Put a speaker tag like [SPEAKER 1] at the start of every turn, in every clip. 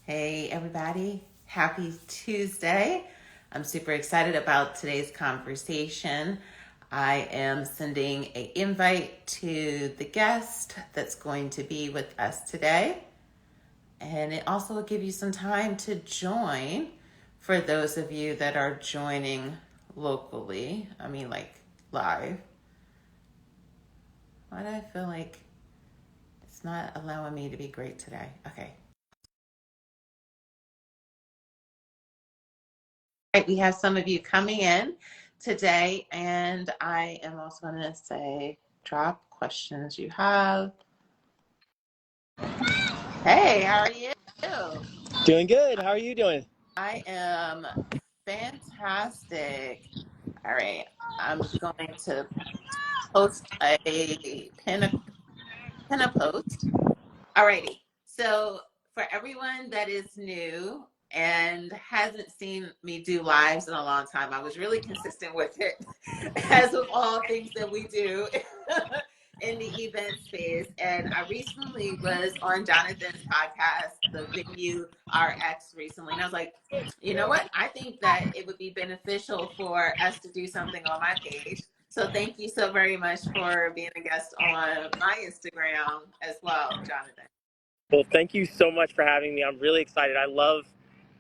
[SPEAKER 1] Hey, everybody. Happy Tuesday. I'm super excited about today's conversation. I am sending an invite to the guest that's going to be with us today. And it also will give you some time to join for those of you that are joining locally. Like live. Why do I feel like it's not allowing me to be great today? Okay. Right, we have some of you coming in today, and I am also going to say drop questions you have. Hey, how are you?
[SPEAKER 2] Doing good. How are you doing?
[SPEAKER 1] I am fantastic. All right, I'm going to post pin a post. Alrighty. So for everyone that is new and hasn't seen me do lives in a long time, I was really consistent with it, as with all things that we do in the event space. And I recently was on Jonathan's podcast, the Venue RX recently. And I was like, you know what? I think that it would be beneficial for us to do something on my page. So thank you so very much for being a guest on my Instagram as well, Jonathan.
[SPEAKER 2] Well, thank you so much for having me. I'm really excited. I love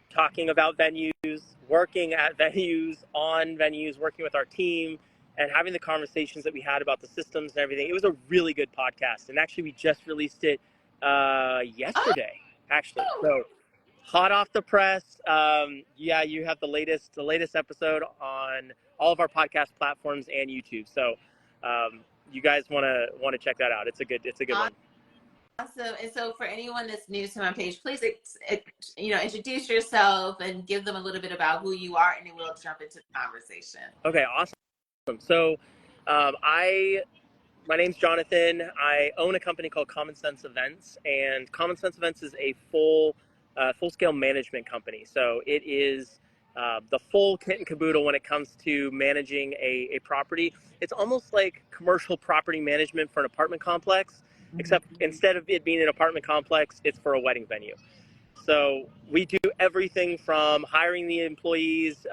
[SPEAKER 2] talking about venues, working at venues, on venues, working with our team, and having the conversations that we had about the systems and everything. It was a really good podcast. And actually, we just released it yesterday, actually.
[SPEAKER 1] Oh,
[SPEAKER 2] So hot off the press. Yeah, you have the latest episode on all of our podcast platforms and YouTube. So you guys want to check that out. It's a good one.
[SPEAKER 1] awesome. And so for anyone that's new to my page, please, introduce yourself and give them a little bit about who you are, and then we'll jump into the conversation.
[SPEAKER 2] Okay, awesome. So, I my name's Jonathan. I own a company called Common Sense Events, and Common Sense Events is a full scale management company. So it is the full kit and caboodle when it comes to managing a property. It's almost like commercial property management for an apartment complex, except instead of it being an apartment complex, it's for a wedding venue. So we do everything from hiring the employees,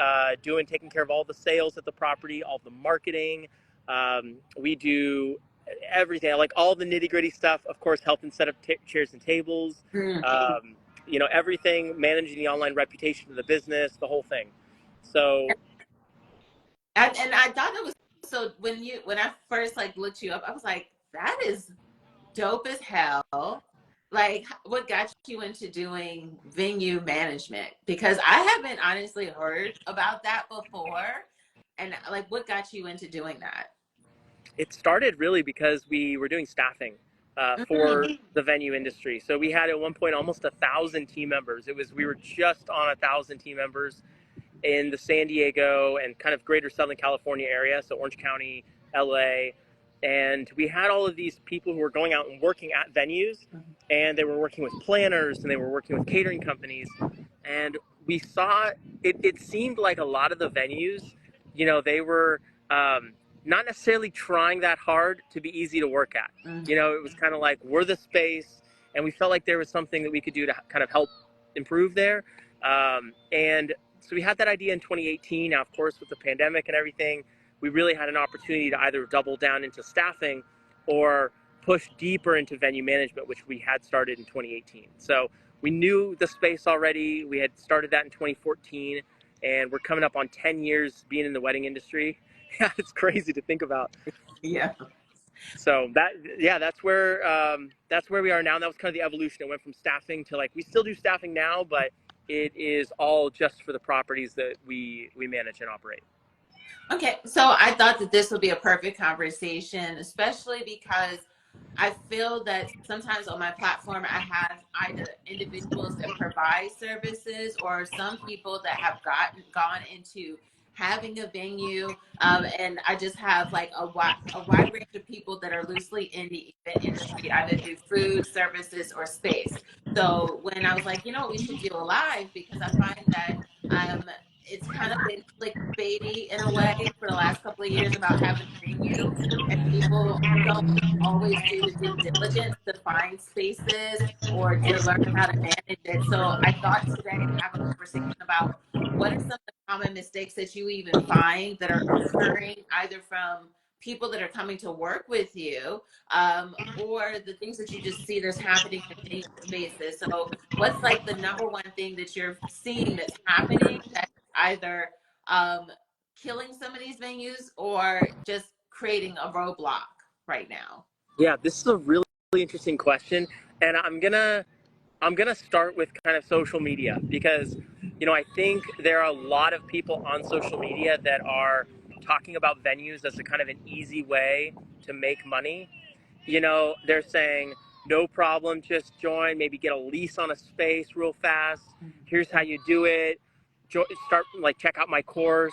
[SPEAKER 2] taking care of all the sales at the property, all the marketing. We do everything, like all the nitty gritty stuff. Of course, helping set up chairs and tables.
[SPEAKER 1] Mm-hmm.
[SPEAKER 2] Everything, managing the online reputation of the business, the whole thing. So,
[SPEAKER 1] And I thought it was so when I first looked you up, I was like, that is dope as hell. Like, what got you into doing venue management? Because I haven't honestly heard about that before. And like, what got you into doing that?
[SPEAKER 2] it started really because we were doing staffing for
[SPEAKER 1] Mm-hmm.
[SPEAKER 2] the venue industry. So we had at one point almost 1,000 team members. We were just on 1,000 team members in the San Diego and kind of greater Southern California area, so Orange County, LA. And we had all of these people who were going out and working at venues, and they were working with planners and they were working with catering companies. And we saw it seemed like a lot of the venues, they were not necessarily trying that hard to be easy to work at. It was kind of like we're the space, and we felt like there was something that we could do to kind of help improve there. And so we had that idea in 2018. Now, of course, with the pandemic and everything, we really had an opportunity to either double down into staffing or push deeper into venue management, which we had started in 2018. So we knew the space already. We had started that in 2014, and we're coming up on 10 years being in the wedding industry. Yeah, it's crazy to think about.
[SPEAKER 1] Yeah.
[SPEAKER 2] So that's where we are now. And that was kind of the evolution. It went from staffing to we still do staffing now, but it is all just for the properties that we manage and operate.
[SPEAKER 1] Okay, so I thought that this would be a perfect conversation, especially because I feel that sometimes on my platform, I have either individuals that provide services or some people that have gone into having a venue, and I just have like a wide range of people that are loosely in the event industry, either through food, services, or space. So when I was like, you know what, we should do a live because I find that it's kind of been clickbaity in a way for the last couple of years about having a venue, and people don't always do the due diligence to find spaces or to learn how to manage it. So I thought today to have a conversation about what are some of the common mistakes that you even find that are occurring either from people that are coming to work with you, or the things that you just see that's happening in venue spaces. So what's like the number one thing that you're seeing that's happening that's either killing some of these venues or just creating a roadblock right now?
[SPEAKER 2] Yeah, this is a really, really interesting question, and I'm gonna start with kind of social media because, I think there are a lot of people on social media that are talking about venues as a kind of an easy way to make money. They're saying, no problem, just join, maybe get a lease on a space real fast. Here's how you do it. Start, check out my course.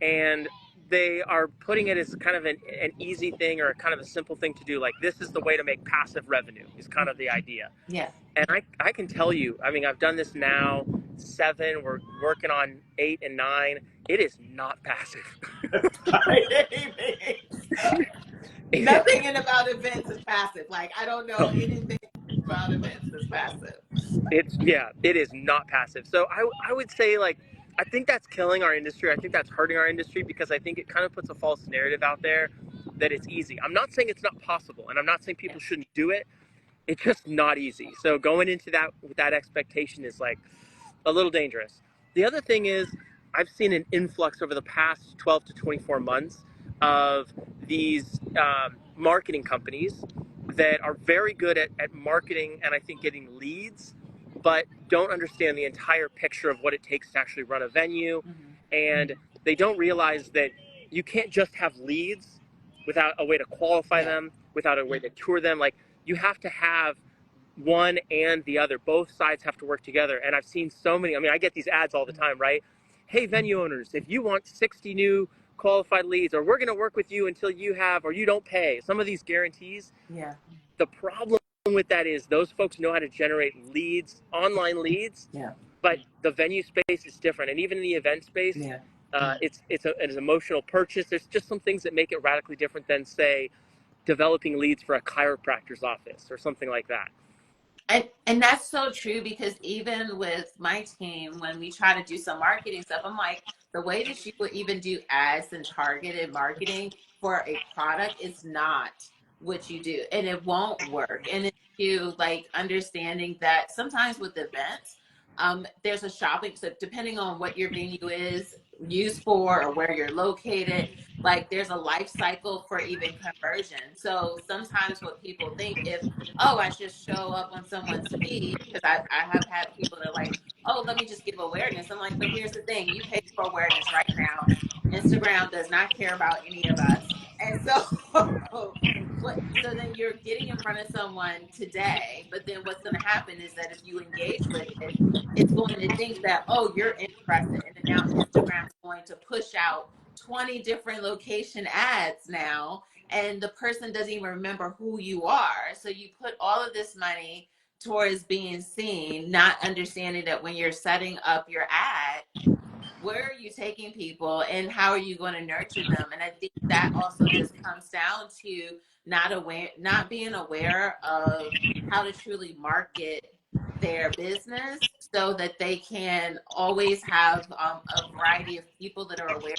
[SPEAKER 2] And they are putting it as kind of an easy thing or kind of a simple thing to do. Like, this is the way to make passive revenue is kind of the idea.
[SPEAKER 1] Yeah.
[SPEAKER 2] And I can tell you, I mean, I've done this now 7, we're working on 8 and 9. It is not passive.
[SPEAKER 1] Nothing in about events is passive. Like, I don't know anything about events that's passive.
[SPEAKER 2] It is not passive. So I would say, I think that's killing our industry. I think that's hurting our industry because I think it kind of puts a false narrative out there that it's easy. I'm not saying it's not possible, and I'm not saying people shouldn't do it. It's just not easy. So going into that with that expectation is a little dangerous. The other thing is, I've seen an influx over the past 12 to 24 months of these marketing companies that are very good at marketing and I think getting leads, but don't understand the entire picture of what it takes to actually run a venue. And they don't realize that you can't just have leads without a way to qualify them, without a way to tour them. Like, you have to have one and the other. Both sides have to work together. And I've seen so many, I mean, I get these ads all the time, right? Hey, venue owners, if you want 60 new qualified leads, or we're going to work with you until you have, or you don't pay, some of these guarantees.
[SPEAKER 1] Yeah.
[SPEAKER 2] The problem with that is those folks know how to generate leads, online leads.
[SPEAKER 1] Yeah.
[SPEAKER 2] But the venue space is different. And even in the event space, it's an emotional purchase. There's just some things that make it radically different than, say, developing leads for a chiropractor's office or something like that.
[SPEAKER 1] And that's so true, because even with my team, when we try to do some marketing stuff, I'm like, the way that you would even do ads and targeted marketing for a product is not what you do, and it won't work. And it's you understanding that sometimes with events, there's a shopping, so depending on what your venue is used for or where you're located, there's a life cycle for even conversion. So sometimes what people think, if oh, I just show up on someone's feed, because I have had people that are like, oh, let me just give awareness. I'm like, but here's the thing, you pay for awareness right now. Instagram does not care about any of us. And so so then you're getting in front of someone today, but then what's going to happen is that if you engage with it, it's going to think that, oh, you're interested. And then now Instagram's going to push out 20 different location ads now, and the person doesn't even remember who you are. So you put all of this money towards being seen, not understanding that when you're setting up your ad, where are you taking people and how are you going to nurture them? And I think that also just comes down to not being aware of how to truly market their business so that they can always have a variety of people that are aware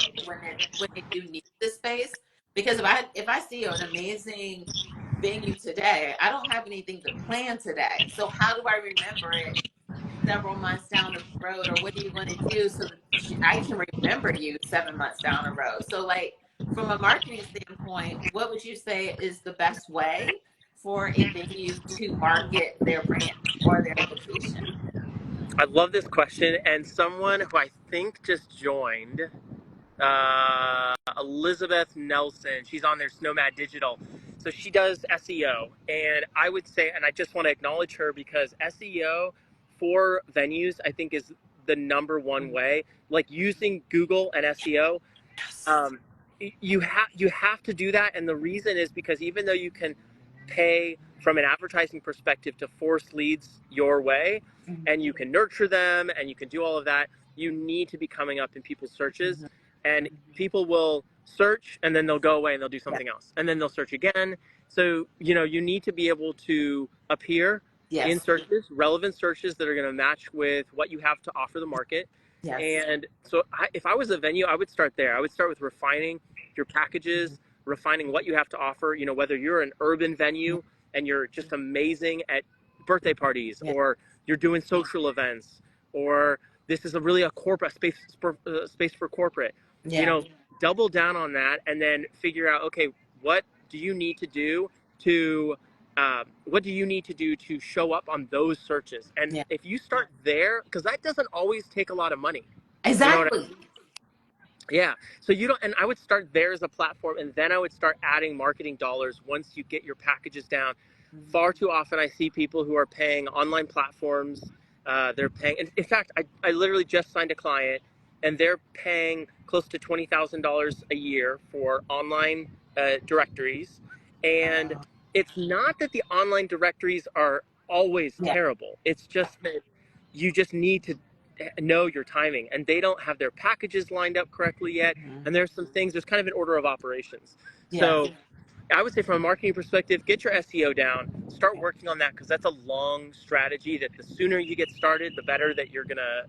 [SPEAKER 1] when they do need this space. Because if I see an amazing venue today, I don't have anything to plan today. So how do I remember it several months down the road? Or what are you going to do so that I can remember you 7 months down the road? So from a marketing standpoint, what would you say is the best way for a venue to market their brand or their location?
[SPEAKER 2] I love this question. And someone who I think just joined, Elizabeth Nelson, she's on their Snowmad Digital. So she does SEO. And I would say, and I just want to acknowledge her because SEO for venues, I think, is the number one way. Like, using Google and SEO, you have to do that. And the reason is because even though you can pay from an advertising perspective to force leads your way, and you can nurture them and you can do all of that, you need to be coming up in people's searches,
[SPEAKER 1] Mhm.
[SPEAKER 2] and people will search and then they'll go away and they'll do
[SPEAKER 1] Yeah.
[SPEAKER 2] something else and then they'll search again. So, you know, you need to be able to appear in
[SPEAKER 1] Yes.
[SPEAKER 2] searches, relevant searches that are going to match with what you have to offer the market.
[SPEAKER 1] Yes.
[SPEAKER 2] And so if I was a venue, I would start there. I would start with refining your
[SPEAKER 1] Mhm.
[SPEAKER 2] packages, refining what you have to offer. You know, whether you're an urban
[SPEAKER 1] Mhm.
[SPEAKER 2] venue and you're just amazing at birthday parties,
[SPEAKER 1] Yeah.
[SPEAKER 2] or you're doing social events, or this is a really a corporate space for corporate. You
[SPEAKER 1] Yeah.
[SPEAKER 2] know, double down on that, and then figure out, okay, what do you need to do to what do you need to do to show up on those searches? And
[SPEAKER 1] Yeah.
[SPEAKER 2] if you start there, because that doesn't always take a lot of money. You know what I
[SPEAKER 1] Exactly.
[SPEAKER 2] Yeah. So you don't, and I would start there as a platform, and then I would start adding marketing dollars once you get your packages down.
[SPEAKER 1] Mhm.
[SPEAKER 2] Far too often, I see people who are paying online platforms. They're paying, in fact, I literally just signed a client, and they're paying close to $20,000 a year for online directories. And
[SPEAKER 1] Uh,
[SPEAKER 2] it's not that the online directories are always
[SPEAKER 1] yeah.
[SPEAKER 2] terrible, it's just that you just need to know your timing, and they don't have their packages lined up correctly yet,
[SPEAKER 1] Mhm.
[SPEAKER 2] and there's some things, there's kind of an order of operations.
[SPEAKER 1] Yeah.
[SPEAKER 2] So I would say from a marketing perspective, get your SEO down, start working on that, because that's a long strategy that the sooner you get started, the better that you're gonna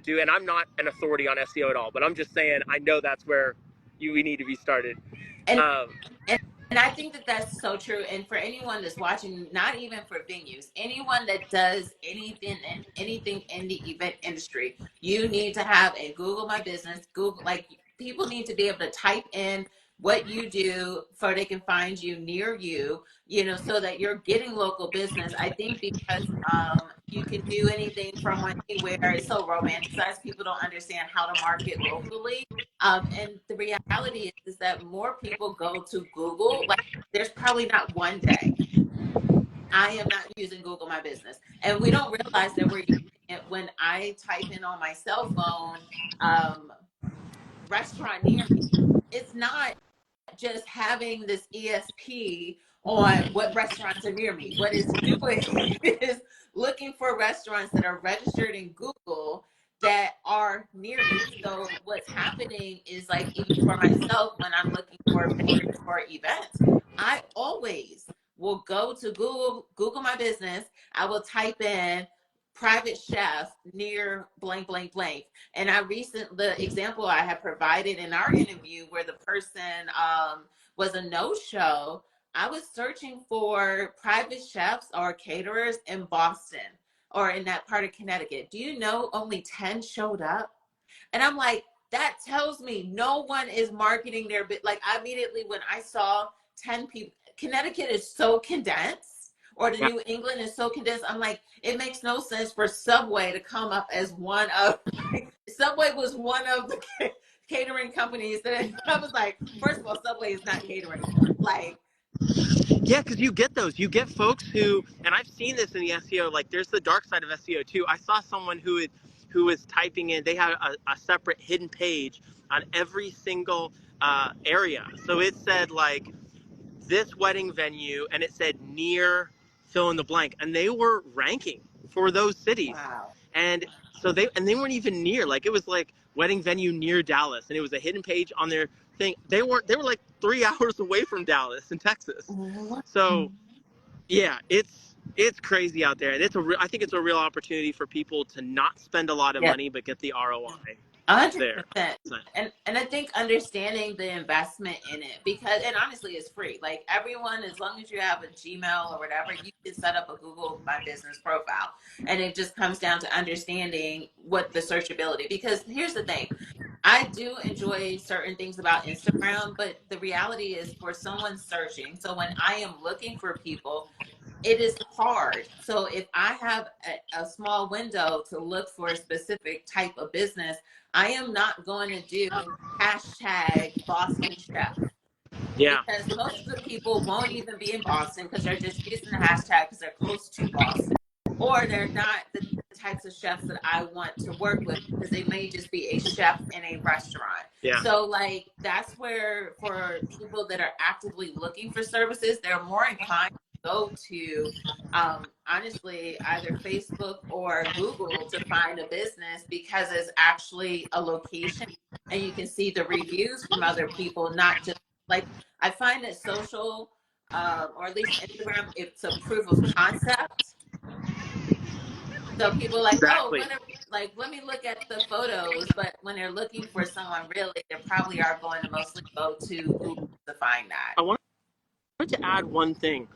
[SPEAKER 2] do. And I'm not an authority on SEO at all, but I'm just saying I know that's where we need to be started.
[SPEAKER 1] And
[SPEAKER 2] um,
[SPEAKER 1] And, and I think that that's so true. And for anyone that's watching, not even for venues, anyone that does anything in the event industry, you need to have a Google My Business. Google, like, people need to be able to type in what you do so they can find you near you, you know, so that you're getting local business. I think because you can do anything from anywhere. It's so romanticized. People don't understand how to market locally. And the reality is that more people go to Google. Like, there's probably not one day I am not using Google My Business. And we don't realize that we're using it when I type in on my cell phone, um, restaurant near me. It's not just having this ESP on what restaurants are near me. What it's doing is looking for restaurants that are registered in Google that are near me. So what's happening is, like, even for myself, when I'm looking for vendors for events, I always will go to Google My Business. I will type in private chef near blank blank blank, and the example I had provided in our interview where the person was a no-show. I was searching for private chefs or caterers in Boston or in that part of Connecticut. Do you know only 10 showed up? And I'm like, that tells me no one is marketing their bit. Like, I immediately, when I saw 10 people, Connecticut is so condensed, or the
[SPEAKER 2] yeah.
[SPEAKER 1] New England is so condensed. I'm like, it makes no sense for Subway to come up as one of, Subway was one of the catering companies that I was like, first of all, Subway is not catering. Like,
[SPEAKER 2] Yeah, because you get folks who, and I've seen this in the SEO. Like, there's the dark side of SEO too. I saw someone who was typing in. They had a separate hidden page on every single area. So it said like this wedding venue, and it said near fill in the blank, and they were ranking for those cities,
[SPEAKER 1] wow.
[SPEAKER 2] and so they weren't even near. Like, it was like wedding venue near Dallas, and it was a hidden page on their thing. They were like 3 hours away from Dallas in Texas.
[SPEAKER 1] What?
[SPEAKER 2] So yeah, it's crazy out there, and I think it's a real opportunity for people to not spend a lot of
[SPEAKER 1] Yeah.
[SPEAKER 2] money but get the ROI there.
[SPEAKER 1] 100%.
[SPEAKER 2] So,
[SPEAKER 1] And I think understanding the investment in it, because, and honestly, it's free. Like, everyone, as long as you have a Gmail or whatever, you can set up a Google My Business profile. And it just comes down to understanding what the searchability, because here's the thing. I do enjoy certain things about Instagram, but the reality is, for someone searching, so when I am looking for people, it is hard. So if I have a small window to look for a specific type of business, I am not going to do hashtag Boston Chef,
[SPEAKER 2] yeah,
[SPEAKER 1] because most of the people won't even be in Boston because they're just using the hashtag because they're close to Boston, or they're not the types of chefs that I want to work with because they may just be a chef in a restaurant.
[SPEAKER 2] yeah,
[SPEAKER 1] So, like, that's where, for people that are actively looking for services, they're more inclined go to, honestly, either Facebook or Google to find a business because it's actually a location and you can see the reviews from other people, not just like I find that social, or at least Instagram, it's a proof of concept. So people are like, oh,
[SPEAKER 2] Exactly.
[SPEAKER 1] like, let me look at the photos. But when they're looking for someone really, they probably are going to mostly go to Google to find that.
[SPEAKER 2] I wanted to add one thing.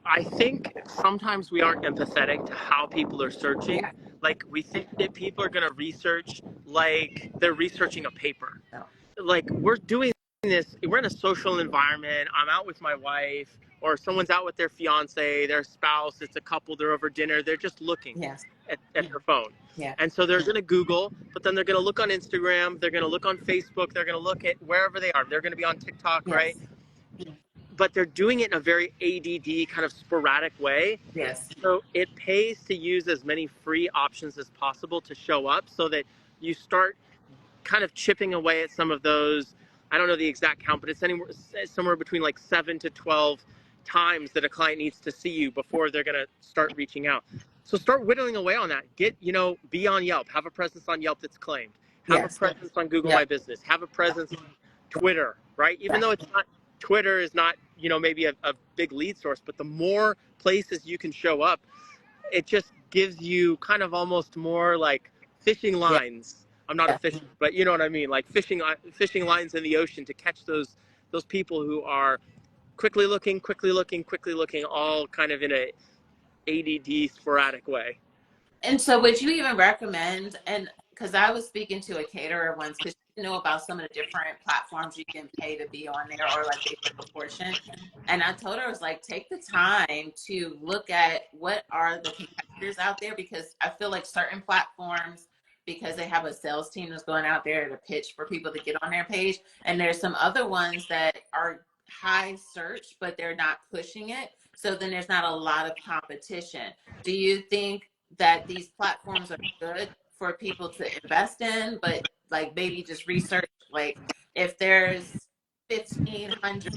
[SPEAKER 2] I think sometimes we aren't empathetic to how people are searching.
[SPEAKER 1] Yeah.
[SPEAKER 2] Like we think that people are going to research like they're researching a paper.
[SPEAKER 1] No.
[SPEAKER 2] Like we're doing this, we're in a social environment. I'm out with my wife, or someone's out with their fiance, their spouse, it's a couple, they're over dinner, they're just looking
[SPEAKER 1] Yes.
[SPEAKER 2] at their phone.
[SPEAKER 1] Yeah.
[SPEAKER 2] And so they're going to Google, but then they're going to look on Instagram, they're going to look on Facebook, they're going to look at wherever they are. They're going to be on TikTok, right?
[SPEAKER 1] Yes.
[SPEAKER 2] But they're doing it in a very ADD kind of sporadic way.
[SPEAKER 1] Yes.
[SPEAKER 2] So it pays to use as many free options as possible to show up so that you start kind of chipping away at some of those. I don't know the exact count, but it's somewhere between like 7 to 12 times that a client needs to see you before they're going to start reaching out. So start whittling away on that. Be on Yelp. Have a presence on Yelp that's claimed. Have a
[SPEAKER 1] Yes.
[SPEAKER 2] presence on Google
[SPEAKER 1] Yep.
[SPEAKER 2] My Business. Have a presence on Twitter, right? Even though it's not, Twitter is not, maybe a big lead source, but the more places you can show up, it just gives you kind of almost more like fishing
[SPEAKER 1] Yeah.
[SPEAKER 2] lines. I'm not a fisher, but you know what I mean, like fishing lines in the ocean to catch those people who are quickly looking, all kind of in a ADD sporadic way.
[SPEAKER 1] And so, would you even recommend? And because I was speaking to a caterer once, because she knew about some of the different platforms you can pay to be on there, or like they took a portion. And I told her, I was like, take the time to look at what are the competitors out there, because I feel like certain platforms, because they have a sales team that's going out there to pitch for people to get on their page, and there's some other ones that are high search, but they're not pushing it. So then there's not a lot of competition. Do you think that these platforms are good for people to invest in, but like maybe just research, like if there's 1,500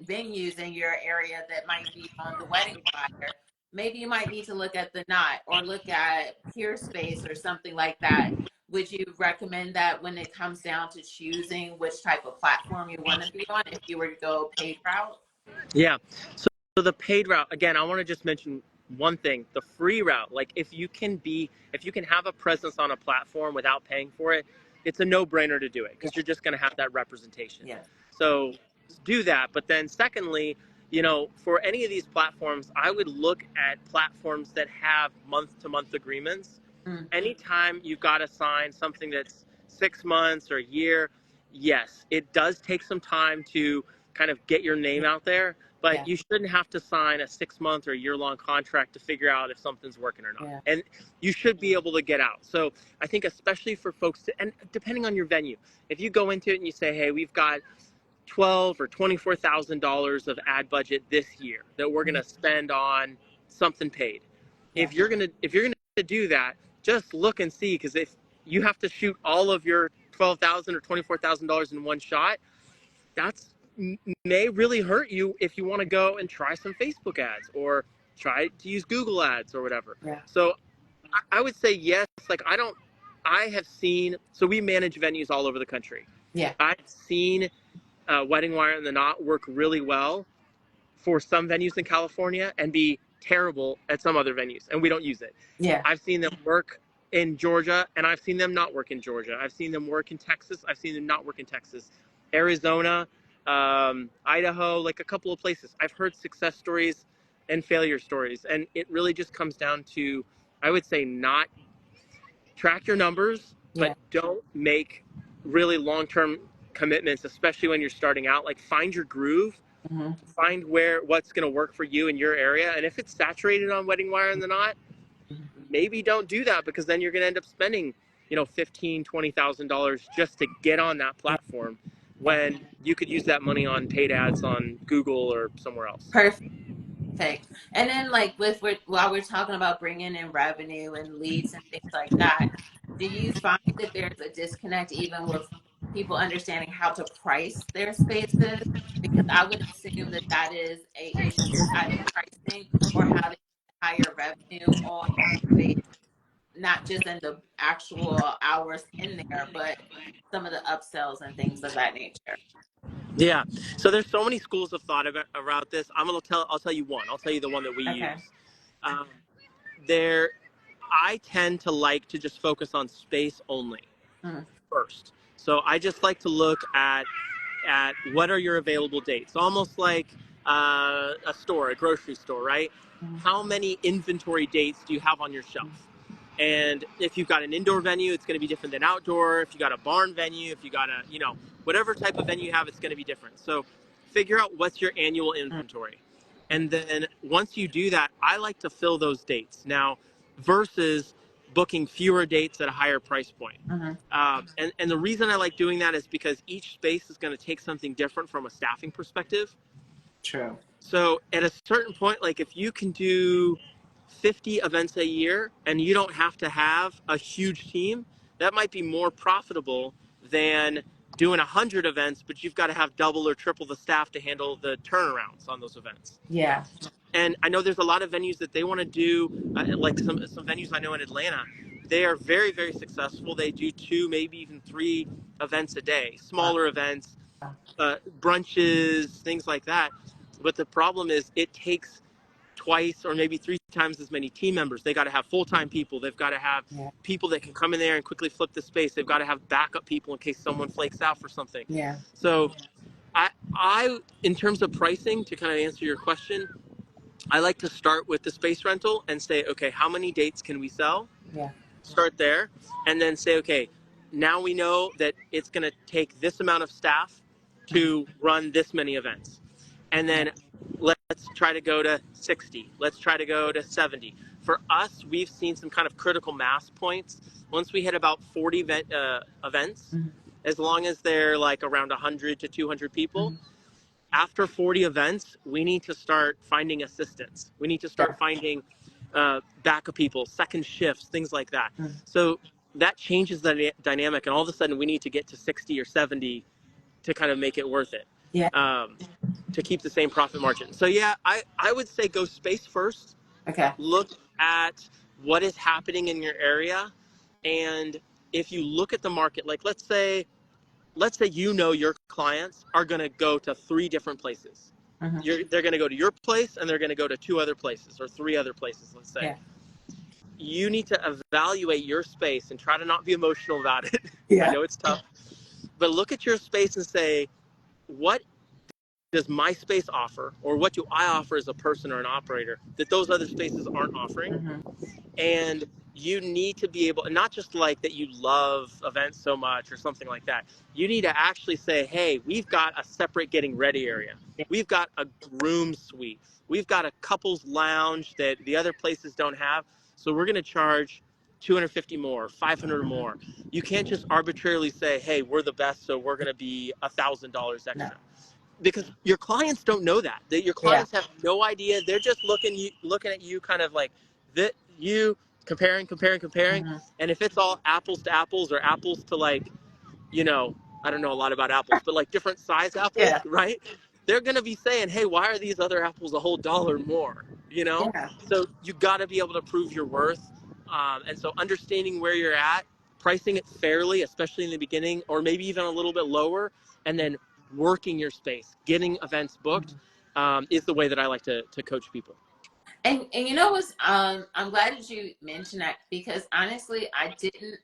[SPEAKER 1] venues in your area that might be on the wedding flyer, maybe you might need to look at the Knot or look at Peerspace or something like that. Would you recommend that when it comes down to choosing which type of platform you want to be on if you were to go paid route?
[SPEAKER 2] Yeah. So the paid route, again, I want to just mention one thing, the free route. Like if you can have a presence on a platform without paying for it, it's a no-brainer to do it because you're just going to have that representation.
[SPEAKER 1] Yeah.
[SPEAKER 2] So do that. But then secondly, for any of these platforms, I would look at platforms that have month-to-month agreements. Anytime you've got to sign something that's 6 months or a year, yes, it does take some time to kind of get your name out there, but you shouldn't have to sign a 6-month or year-long contract to figure out if something's working or not. And you should be able to get out. So I think especially for folks, and depending on your venue, if you go into it and you say, hey, we've got $12,000 or $24,000 of ad budget this year that we're going to spend on something paid. If you're going to do that, just look and see, because if you have to shoot all of your $12,000 or $24,000 in one shot, that's may really hurt you if you want to go and try some Facebook ads or try to use Google ads or whatever. So I would say yes. Like I have seen, so we manage venues all over the country. I've seen Wedding Wire and the Knot work really well for some venues in California and be terrible at some other venues, and we don't use it. I've seen them work in Georgia, and I've seen them not work in Georgia. I've seen them work in Texas. I've seen them not work in Texas. Arizona, Idaho, like a couple of places. I've heard success stories and failure stories, and it really just comes down to, I would say, not track your numbers, but don't make really long-term commitments, especially when you're starting out. Like find your groove, find what's going to work for you in your area. And if it's saturated on Wedding Wire and the Knot, maybe don't do that, because then you're going to end up spending, $15,000, $20,000 just to get on that platform when you could use that money on paid ads on Google or somewhere else.
[SPEAKER 1] Perfect. And then like while we're talking about bringing in revenue and leads and things like that, do you find that there's a disconnect even with people understanding how to price their spaces, because I would assume that that is a issue, either pricing or how to get higher revenue on space, not just in the actual hours in there, but some of the upsells and things of that nature.
[SPEAKER 2] Yeah. So there's so many schools of thought about this. I'll tell you one. I'll tell you the one that we
[SPEAKER 1] Okay.
[SPEAKER 2] use. Um, there, I tend to like to just focus on space only
[SPEAKER 1] Mm-hmm.
[SPEAKER 2] first. So I just like to look at what are your available dates. Almost like a store, a grocery store, right?
[SPEAKER 1] Mm-hmm.
[SPEAKER 2] How many inventory dates do you have on your shelf? And if you've got an indoor venue, it's going to be different than outdoor. If you got a barn venue, if you got a, whatever type of venue you have, it's going to be different. So figure out what's your annual inventory. And then once you do that, I like to fill those dates now versus booking fewer dates at a higher price point.
[SPEAKER 1] Mm-hmm.
[SPEAKER 2] And the reason I like doing that is because each space is going to take something different from a staffing perspective.
[SPEAKER 1] True.
[SPEAKER 2] So at a certain point, like if you can do 50 events a year and you don't have to have a huge team, that might be more profitable than doing 100 events, but you've got to have double or triple the staff to handle the turnarounds on those events.
[SPEAKER 1] Yeah.
[SPEAKER 2] And I know there's a lot of venues that they want to do, like some venues I know in Atlanta, they are very, very successful. They do 2, maybe even 3 events a day, smaller events, brunches, things like that. But the problem is it takes twice or maybe 3 times as many team members. They got to have full-time people. They've got to have
[SPEAKER 1] Yeah.
[SPEAKER 2] people that can come in there and quickly flip the space. They've got to have backup people in case someone flakes out for something.
[SPEAKER 1] Yeah.
[SPEAKER 2] So I in terms of pricing, to kind of answer your question, I like to start with the space rental and say, okay, how many dates can we sell?
[SPEAKER 1] Yeah.
[SPEAKER 2] Start there, and then say, okay, now we know that it's going to take this amount of staff to run this many events. And then let's try to go to 60. Let's try to go to 70. For us, we've seen some kind of critical mass points. Once we hit about 40 events,
[SPEAKER 1] Mm-hmm.
[SPEAKER 2] as long as they're like around 100 to 200 people,
[SPEAKER 1] Mm-hmm.
[SPEAKER 2] after 40 events, we need to start finding assistants. We need to
[SPEAKER 1] Yeah.
[SPEAKER 2] start finding backup people, second shifts, things like that.
[SPEAKER 1] Mm-hmm.
[SPEAKER 2] So that changes the dynamic, and all of a sudden we need to get to 60 or 70 to kind of make it worth it,
[SPEAKER 1] Yeah.
[SPEAKER 2] to keep the same profit margin. So yeah, I would say go space first.
[SPEAKER 1] Okay.
[SPEAKER 2] Look at what is happening in your area, and if you look at the market, like let's say your clients are going to go to 3 different places.
[SPEAKER 1] Mm-hmm.
[SPEAKER 2] They're going to go to your place, and they're going to go to 2 other places or 3 other places, let's say.
[SPEAKER 1] Yeah.
[SPEAKER 2] You need to evaluate your space and try to not be emotional about it. I
[SPEAKER 1] Yeah.
[SPEAKER 2] know it's tough, but look at your space and say, what does my space offer, or what do I offer as a person or an operator that those other spaces aren't offering?
[SPEAKER 1] Mm-hmm.
[SPEAKER 2] And you need to be able, not just like that you love events so much or something like that. You need to actually say, hey, we've got a separate getting ready area.
[SPEAKER 1] Yeah.
[SPEAKER 2] We've got a groom suite. We've got a couples lounge that the other places don't have. So we're going to charge 250 more, 500 more. You can't just arbitrarily say, hey, we're the best, so we're going to be $1,000 extra.
[SPEAKER 1] No.
[SPEAKER 2] Because your clients don't know that. Your clients have no idea. They're just looking at you kind of like that, you comparing.
[SPEAKER 1] Mm-hmm.
[SPEAKER 2] And if it's all apples to apples or apples to like, I don't know a lot about apples, but like different size apples,
[SPEAKER 1] Yeah.
[SPEAKER 2] right? They're going to be saying, hey, why are these other apples a whole dollar more?
[SPEAKER 1] Yeah.
[SPEAKER 2] So you got to be able to prove your worth. And so understanding where you're at, pricing it fairly, especially in the beginning, or maybe even a little bit lower, and then working your space, getting events booked, is the way that I like to coach people.
[SPEAKER 1] And you know what's I'm glad that you mentioned that, because honestly I didn't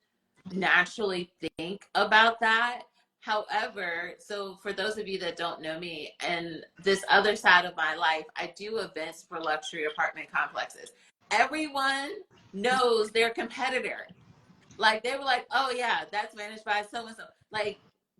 [SPEAKER 1] naturally think about that. However, so for those of you that don't know me, and this other side of my life, I do events for luxury apartment complexes. Everyone knows their competitor. Like they were like, oh yeah, that's managed by so and so. Like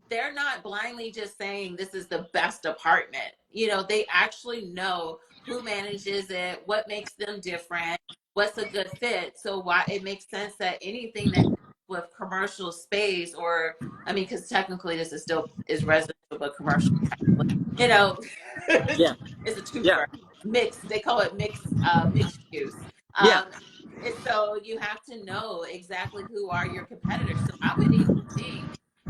[SPEAKER 1] they're not blindly just saying this is the best apartment. They actually know who manages it, what makes them different, what's a good fit. So why it makes sense that anything that with commercial space, or I mean, because technically this is still is residential but commercial, you know,
[SPEAKER 2] Yeah,
[SPEAKER 1] it's a
[SPEAKER 2] yeah,
[SPEAKER 1] twofer. Mixed, they call it mixed use.
[SPEAKER 2] yeah,
[SPEAKER 1] And so you have to know exactly who are your competitors. So I would even think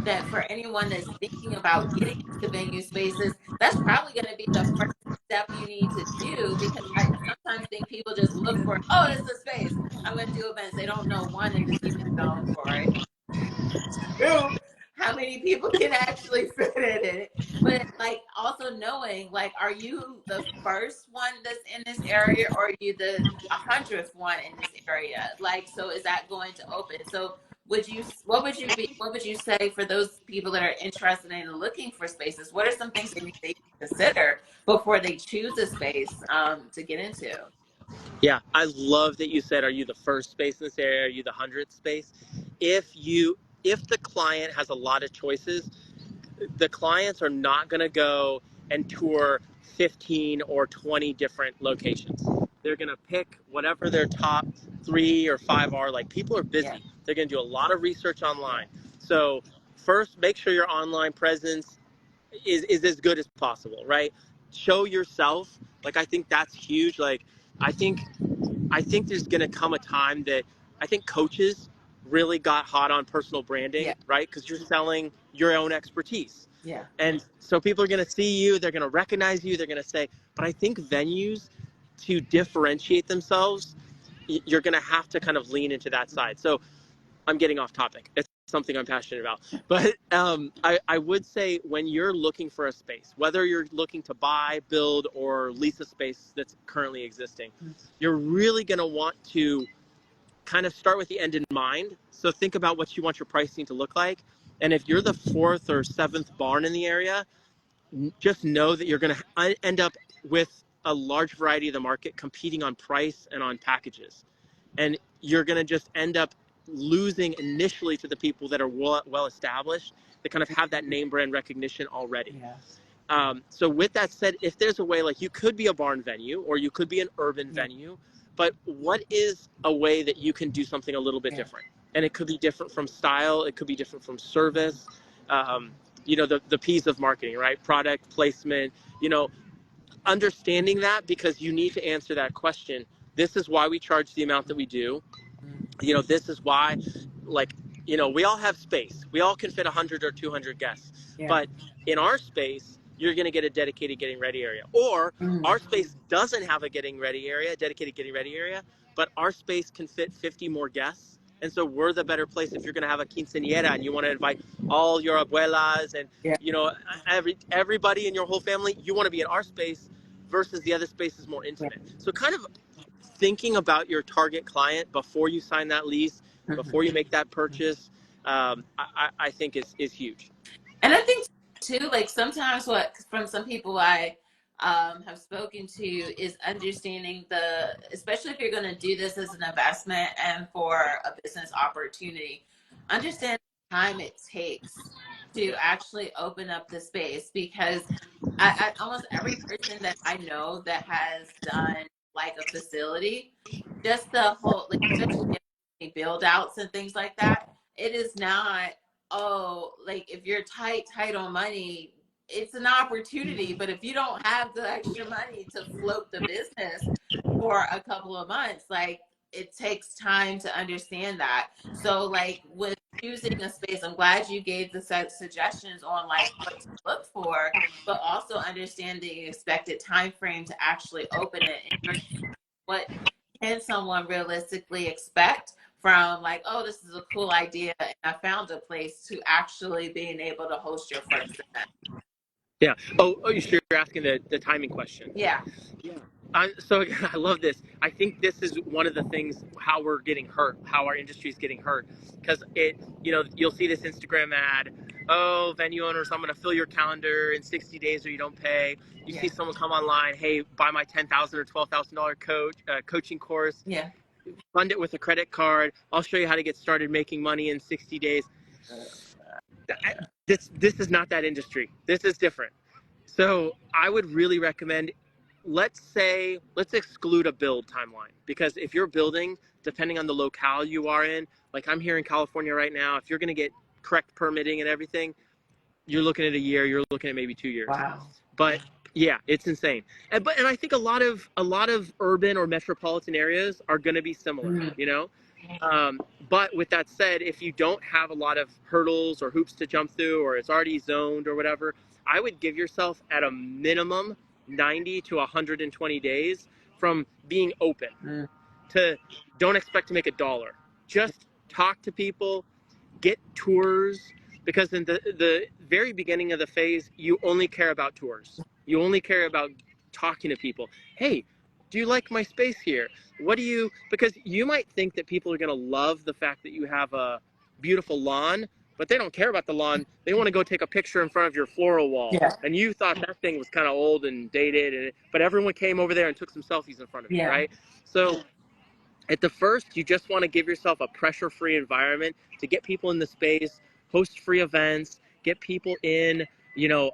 [SPEAKER 1] that for anyone that's thinking about getting into venue spaces, that's probably going to be the first step you need to do, because I sometimes think people just look for, oh, it's a space, I'm going to do events. They don't know, one, if it's even zoned for it. Two, how many people can actually fit in it. But like also knowing, like, are you the first one that's in this area, or are you the 100th one in this area? Like, so is that going to open? So what would you say for those people that are interested in looking for spaces? What are some things they need to consider before they choose a space to get into?
[SPEAKER 2] Yeah, I love that you said, are you the first space in this area? Are you the 100th space? If the client has a lot of choices, the clients are not going to go and tour 15 or 20 different locations. They're going to pick whatever their top 3 or 5 are. Like, people are
[SPEAKER 1] Yeah,
[SPEAKER 2] busy. They're going to do a lot of research
[SPEAKER 1] yeah,
[SPEAKER 2] online. So first, make sure your online presence is as good as possible, right? Show yourself. Like, I think that's huge. Like, I think I think there's going to come a time that I think coaches really got hot on personal branding,
[SPEAKER 1] yeah,
[SPEAKER 2] right? Because you're selling your own expertise.
[SPEAKER 1] yeah,
[SPEAKER 2] And so people are going to see you, they're going to recognize you, they're going to say, but I think venues, to differentiate themselves, you're going to have to kind of lean into that side. So I'm getting off topic. It's something I'm passionate about. But I would say, when you're looking for a space, whether you're looking to buy, build, or lease a space that's currently existing, you're really going to want to kind of start with the end in mind. So think about what you want your pricing to look like. And if you're the 4th or 7th barn in the area, just know that you're going to end up with a large variety of the market competing on price and on packages. And you're going to just end up losing initially to the people that are well established, that kind of have that name brand recognition already.
[SPEAKER 1] yeah,
[SPEAKER 2] So with that said, if there's a way, like, you could be a barn venue or you could be an urban
[SPEAKER 1] yeah,
[SPEAKER 2] venue, but what is a way that you can do something a little bit
[SPEAKER 1] yeah.
[SPEAKER 2] different? And it could be different from style, it could be different from service, um, the P's of marketing, right? Product placement, understanding that, because you need to answer that question. This is why we charge the amount that we do. This is why, like, we all have space. We all can fit 100 or 200 guests.
[SPEAKER 1] Yeah.
[SPEAKER 2] But in our space, you're going to get a dedicated getting ready area. Or
[SPEAKER 1] Mm.
[SPEAKER 2] our space doesn't have a getting ready area, a dedicated getting ready area, but our space can fit 50 more guests. And so we're the better place if you're going to have a quinceañera and you want to invite all your abuelas and,
[SPEAKER 1] Yeah.
[SPEAKER 2] everybody in your whole family. You want to be in our space versus the other space is more
[SPEAKER 1] Yeah.
[SPEAKER 2] intimate. So kind of thinking about your target client before you sign that lease,
[SPEAKER 1] Mhm.
[SPEAKER 2] before you make that purchase, I think is huge.
[SPEAKER 1] And I think too, like sometimes what from some people I have spoken to is understanding especially if you're going to do this as an investment and for a business opportunity, understand the time it takes to actually open up the space, because almost every person that I know that has done like a facility, just the whole, like, especially build outs and things like that, it is not, oh, like if you're tight on money, it's an opportunity. But if you don't have the extra money to float the business for a couple of months, like, it takes time to understand that. So like with choosing a space, I'm glad you gave the suggestions on like what to look for, but also understand the expected time frame to actually open it. And what can someone realistically expect from, like, oh, this is a cool idea and I found a place, to actually being able to host your first event.
[SPEAKER 2] Yeah. Oh, you're asking the timing question.
[SPEAKER 1] Yeah.
[SPEAKER 2] Yeah. So again, I love this. I think this is one of the things, how we're getting hurt, how our industry is getting hurt, because you'll see this Instagram ad. Oh, venue owners, I'm going to fill your calendar in 60 days or you don't pay. You see
[SPEAKER 1] Yeah.
[SPEAKER 2] someone come online, hey, buy my $10,000 or $12,000 coaching course,
[SPEAKER 1] Yeah.
[SPEAKER 2] fund it with a credit card. I'll show you how to get started making money in 60 days. This is not that industry. This is different. So I would really recommend, let's exclude a build timeline, because if you're building, depending on the locale you are in, like I'm here in California right now, if you're going to get correct permitting and everything, you're looking at a year, you're looking at maybe 2 years.
[SPEAKER 1] Wow.
[SPEAKER 2] But yeah, it's insane. And I think a lot of urban or metropolitan areas are going to be similar,
[SPEAKER 1] Mm.
[SPEAKER 2] But with that said, if you don't have a lot of hurdles or hoops to jump through, or it's already zoned or whatever, I would give yourself at a minimum 90 to 120 days from being open
[SPEAKER 1] Mm.
[SPEAKER 2] to don't expect to make a dollar. Just talk to people, get tours, because in the very beginning of the phase, you only care about tours. You only care about talking to people. Hey, do you like my space here? What do you, because you might think that people are going to love the fact that you have a beautiful lawn, but they don't care about the lawn. They want to go take a picture in front of your floral wall.
[SPEAKER 1] Yeah.
[SPEAKER 2] And you thought that thing was kind of old and dated, but everyone came over there and took some selfies in front of you,
[SPEAKER 1] Yeah.
[SPEAKER 2] right? So at the first, you just want to give yourself a pressure-free environment to get people in the space, host free events, get people in,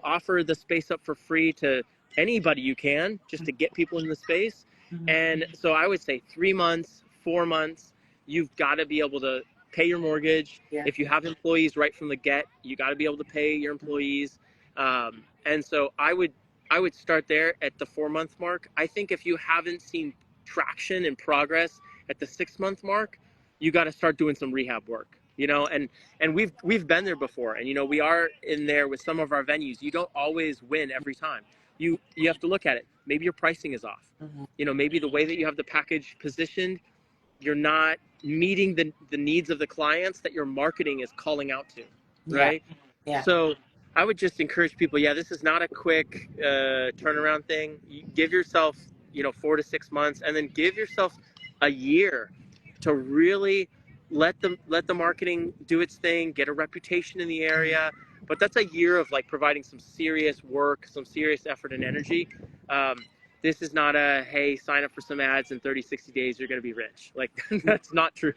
[SPEAKER 2] offer the space up for free to anybody you can, just to get people in the space.
[SPEAKER 1] Mhm.
[SPEAKER 2] And so I would say 3 months, 4 months, you've got to be able to pay your mortgage.
[SPEAKER 1] Yeah.
[SPEAKER 2] If you have employees right from the get, you got to be able to pay your employees. And so I would start there at the 4 month mark. I think if you haven't seen traction and progress at the 6 month mark, you got to start doing some rehab work, and we've been there before. And we are in there with some of our venues. You don't always win every time. You have to look at it. Maybe your pricing is off.
[SPEAKER 1] Mhm.
[SPEAKER 2] Maybe the way that you have the package positioned, you're not meeting the needs of the clients that your marketing is calling out to,
[SPEAKER 1] Yeah.
[SPEAKER 2] right?
[SPEAKER 1] Yeah.
[SPEAKER 2] So I would just encourage people, yeah, this is not a quick turnaround thing. You give yourself 4 to 6 months, and then give yourself a year to really let the marketing do its thing, get a reputation in the area. But that's a year of like providing some serious work, some serious effort and energy. um, this is not a, hey, sign up for some ads in 30, 60 days, you're going to be rich. Like, that's not true.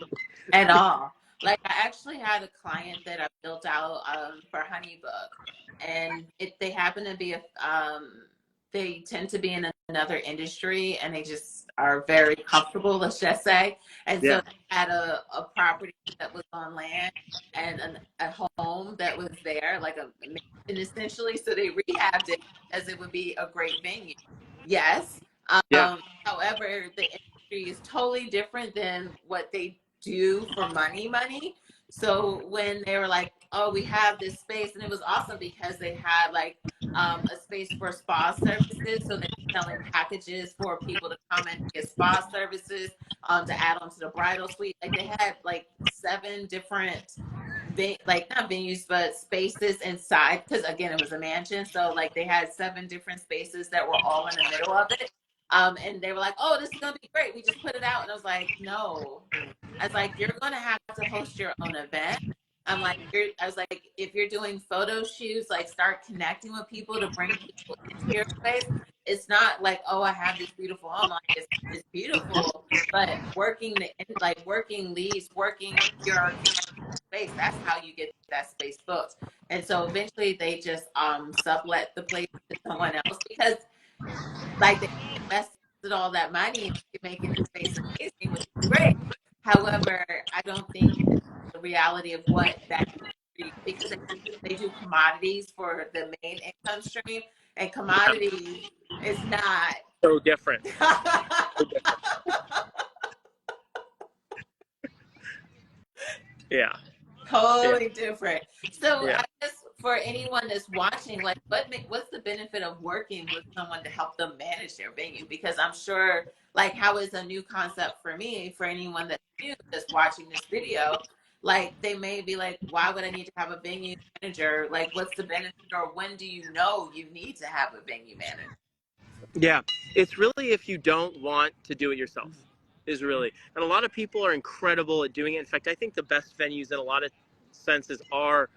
[SPEAKER 1] At all. Like I actually had a client that I built out for Honeybook, and they happen to be they tend to be in another industry, and they just are very comfortable, let's just say. And so
[SPEAKER 2] Yeah.
[SPEAKER 1] they had a property that was on land, and a home that was there, like a mansion essentially. So they rehabbed it as it would be a great venue. Yes.
[SPEAKER 2] Yeah.
[SPEAKER 1] However, the industry is totally different than what they do for money. So when they were like, oh, we have this space, and it was awesome because they had like a space for spa services. So they were selling packages for people to come and get spa services, to add on to the bridal suite. Like they had like 7 different like not venues but spaces inside, because again it was a mansion, so like they had 7 different spaces that were all in the middle of it. And they were like, oh, this is gonna be great, we just put it out. And I was like, no. I was like, you're gonna have to host your own event. I was like, if you're doing photo shoots, like start connecting with people to bring people into your space. It's not like, oh, I have this beautiful home. Like it's beautiful, but working leads, working your space. That's how you get that space booked. And so eventually they just sublet the place to someone else, because like they invested all that money into making the space amazing, which is great. However, I don't think it's the reality of what that industry, because they do commodities for the main income stream, and commodities is not
[SPEAKER 2] So different. So different. Yeah. Yeah.
[SPEAKER 1] totally different. So
[SPEAKER 2] Yeah.
[SPEAKER 1] I guess for anyone that's watching, like what's the benefit of working with someone to help them manage their venue? Because I'm sure, like, how is a new concept for me, for anyone that's new that's watching this video, like they may be like, why would I need to have a venue manager? Like, what's the benefit, or when do you know you need to have a venue manager?
[SPEAKER 2] Yeah, it's really if you don't want to do it yourself, is really. And a lot of people are incredible at doing it. In fact, I think the best venues in a lot of senses are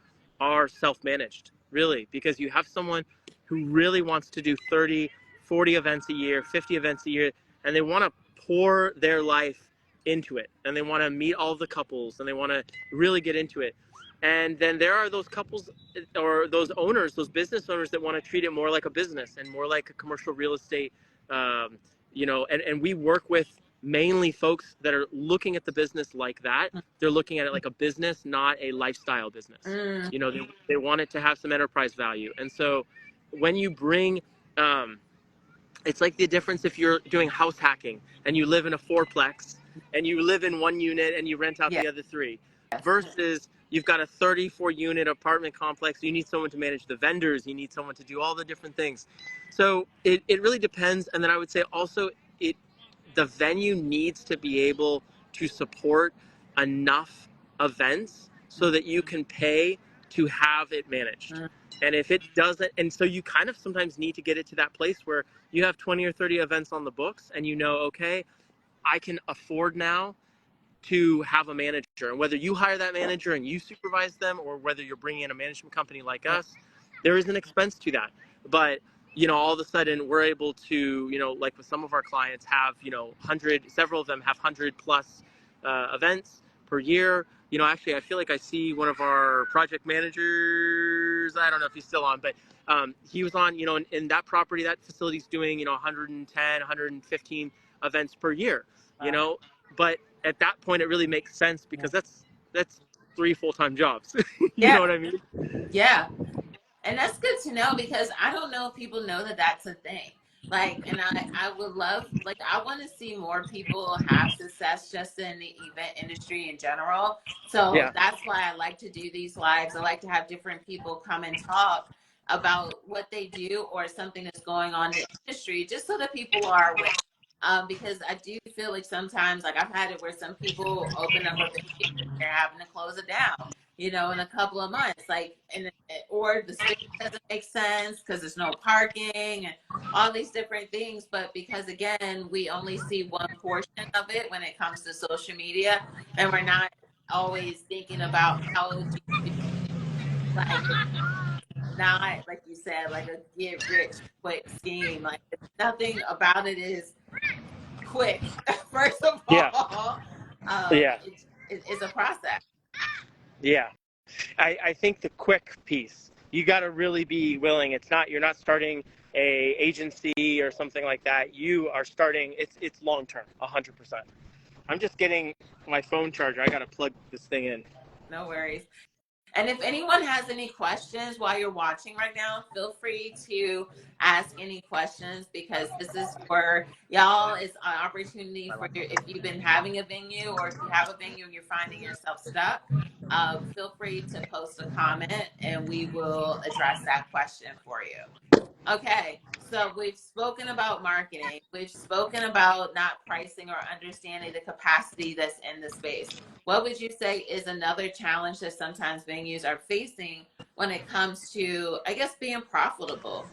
[SPEAKER 2] self-managed, really, because you have someone who really wants to do 30, 40 events a year, 50 events a year, and they want to pour their life into it, and they want to meet all the couples, and they want to really get into it. And then there are those couples or those owners, those business owners that want to treat it more like a business and more like a commercial real estate. And we work with mainly folks that are looking at the business like that. They're looking at it like a business, not a lifestyle business.
[SPEAKER 1] Mm.
[SPEAKER 2] They want it to have some enterprise value. And so when you bring, it's like the difference if you're doing house hacking and you live in a fourplex and you live in one unit and you rent out
[SPEAKER 1] Yes.
[SPEAKER 2] the other three, versus you've got a 34 unit apartment complex. You need someone to manage the vendors. You need someone to do all the different things. So it really depends. And then I would say also it the venue needs to be able to support enough events so that you can pay to have it managed.
[SPEAKER 1] Mhm.
[SPEAKER 2] And if it doesn't, and so you kind of sometimes need to get it to that place where you have 20 or 30 events on the books and you know, okay, I can afford now to have a manager. And whether you hire that manager and you supervise them, or whether you're bringing in a management company like
[SPEAKER 1] Yeah.
[SPEAKER 2] us, there is an expense to that. But all of a sudden we're able to, like with some of our clients, have 100, several of them have 100 plus events per year. Actually, I feel like I see one of our project managers. I don't know if he's still on, but he was on. In that property, that facility's doing 110, 115 events per year.
[SPEAKER 1] Wow.
[SPEAKER 2] But at that point, it really makes sense
[SPEAKER 1] Yeah.
[SPEAKER 2] because that's 3 full-time jobs. You know
[SPEAKER 1] Yeah.
[SPEAKER 2] what I mean?
[SPEAKER 1] Yeah. And that's good to know because I don't know if people know that that's a thing. Like, and I would love, like, I want to see more people have success just in the event industry in general. So
[SPEAKER 2] Yeah,
[SPEAKER 1] that's why I like to do these lives. I like to have different people come and talk about what they do or something that's going on in the industry, just so that people are aware. Because I do feel like sometimes, like I've had it where some people open up a venue, they're having to close it down, in a couple of months, like, or the space doesn't make sense because there's no parking and all these different things. But because again, we only see one portion of it when it comes to social media, and we're not always thinking about how do you, like, not like you said, like a get rich quick scheme. Like nothing about it is quick. First of
[SPEAKER 2] yeah,
[SPEAKER 1] all,
[SPEAKER 2] yeah,
[SPEAKER 1] it's a process.
[SPEAKER 2] yeah. I think the quick piece, you got to really be willing. You're not starting a agency or something like that. You are starting. It's long term, 100%. I'm just getting my phone charger. I got to plug this thing in.
[SPEAKER 1] No worries. And if anyone has any questions while you're watching right now, feel free to ask any questions because this is for y'all. It's an opportunity for you if you've been having a venue or if you have a venue and you're finding yourself stuck. Feel free to post a comment and we will address that question for you. Okay, so we've spoken about marketing. We've spoken about not pricing or understanding the capacity that's in the space. What would you say is another challenge that sometimes venues are facing when it comes to, I guess, being profitable?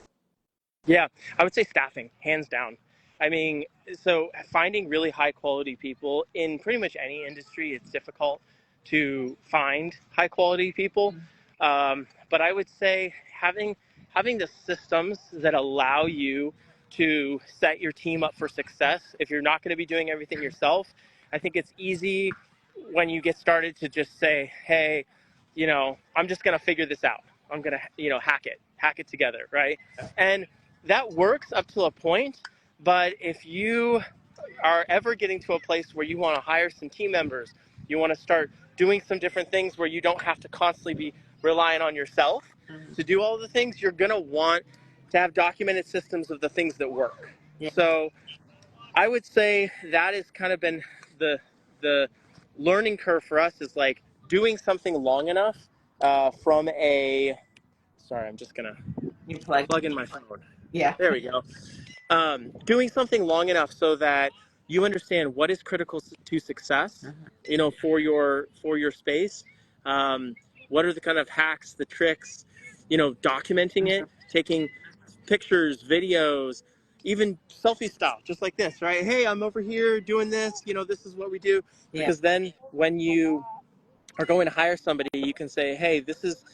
[SPEAKER 2] Yeah, I would say staffing, hands down. I mean, so finding really high quality people in pretty much any industry, it's difficult to find high quality people. But I would say having the systems that allow you to set your team up for success. If you're not going to be doing everything yourself, I think it's easy when you get started to just say, hey, I'm just going to figure this out. I'm going to, hack it together, right? And that works up to a point, but if you are ever getting to a place where you want to hire some team members, you want to start doing some different things where you don't have to constantly be relying on yourself
[SPEAKER 1] Mhm.
[SPEAKER 2] to do all the things, you're going to want to have documented systems of the things that work.
[SPEAKER 1] Yeah.
[SPEAKER 2] So I would say that has kind of been the learning curve for us, is like doing something long enough from a, sorry, I'm just going to
[SPEAKER 1] You plug.
[SPEAKER 2] plug in my phone.
[SPEAKER 1] Yeah.
[SPEAKER 2] There we go. Doing something long enough so that you understand what is critical to success,
[SPEAKER 1] Mhm.
[SPEAKER 2] for your space. What are the kind of hacks, the tricks, documenting it,
[SPEAKER 1] Mhm.
[SPEAKER 2] taking pictures, videos, even selfie style, just like this, right? Hey, I'm over here doing this. This is what we do.
[SPEAKER 1] Yeah.
[SPEAKER 2] Because then when you are going to hire somebody, you can say, hey, this is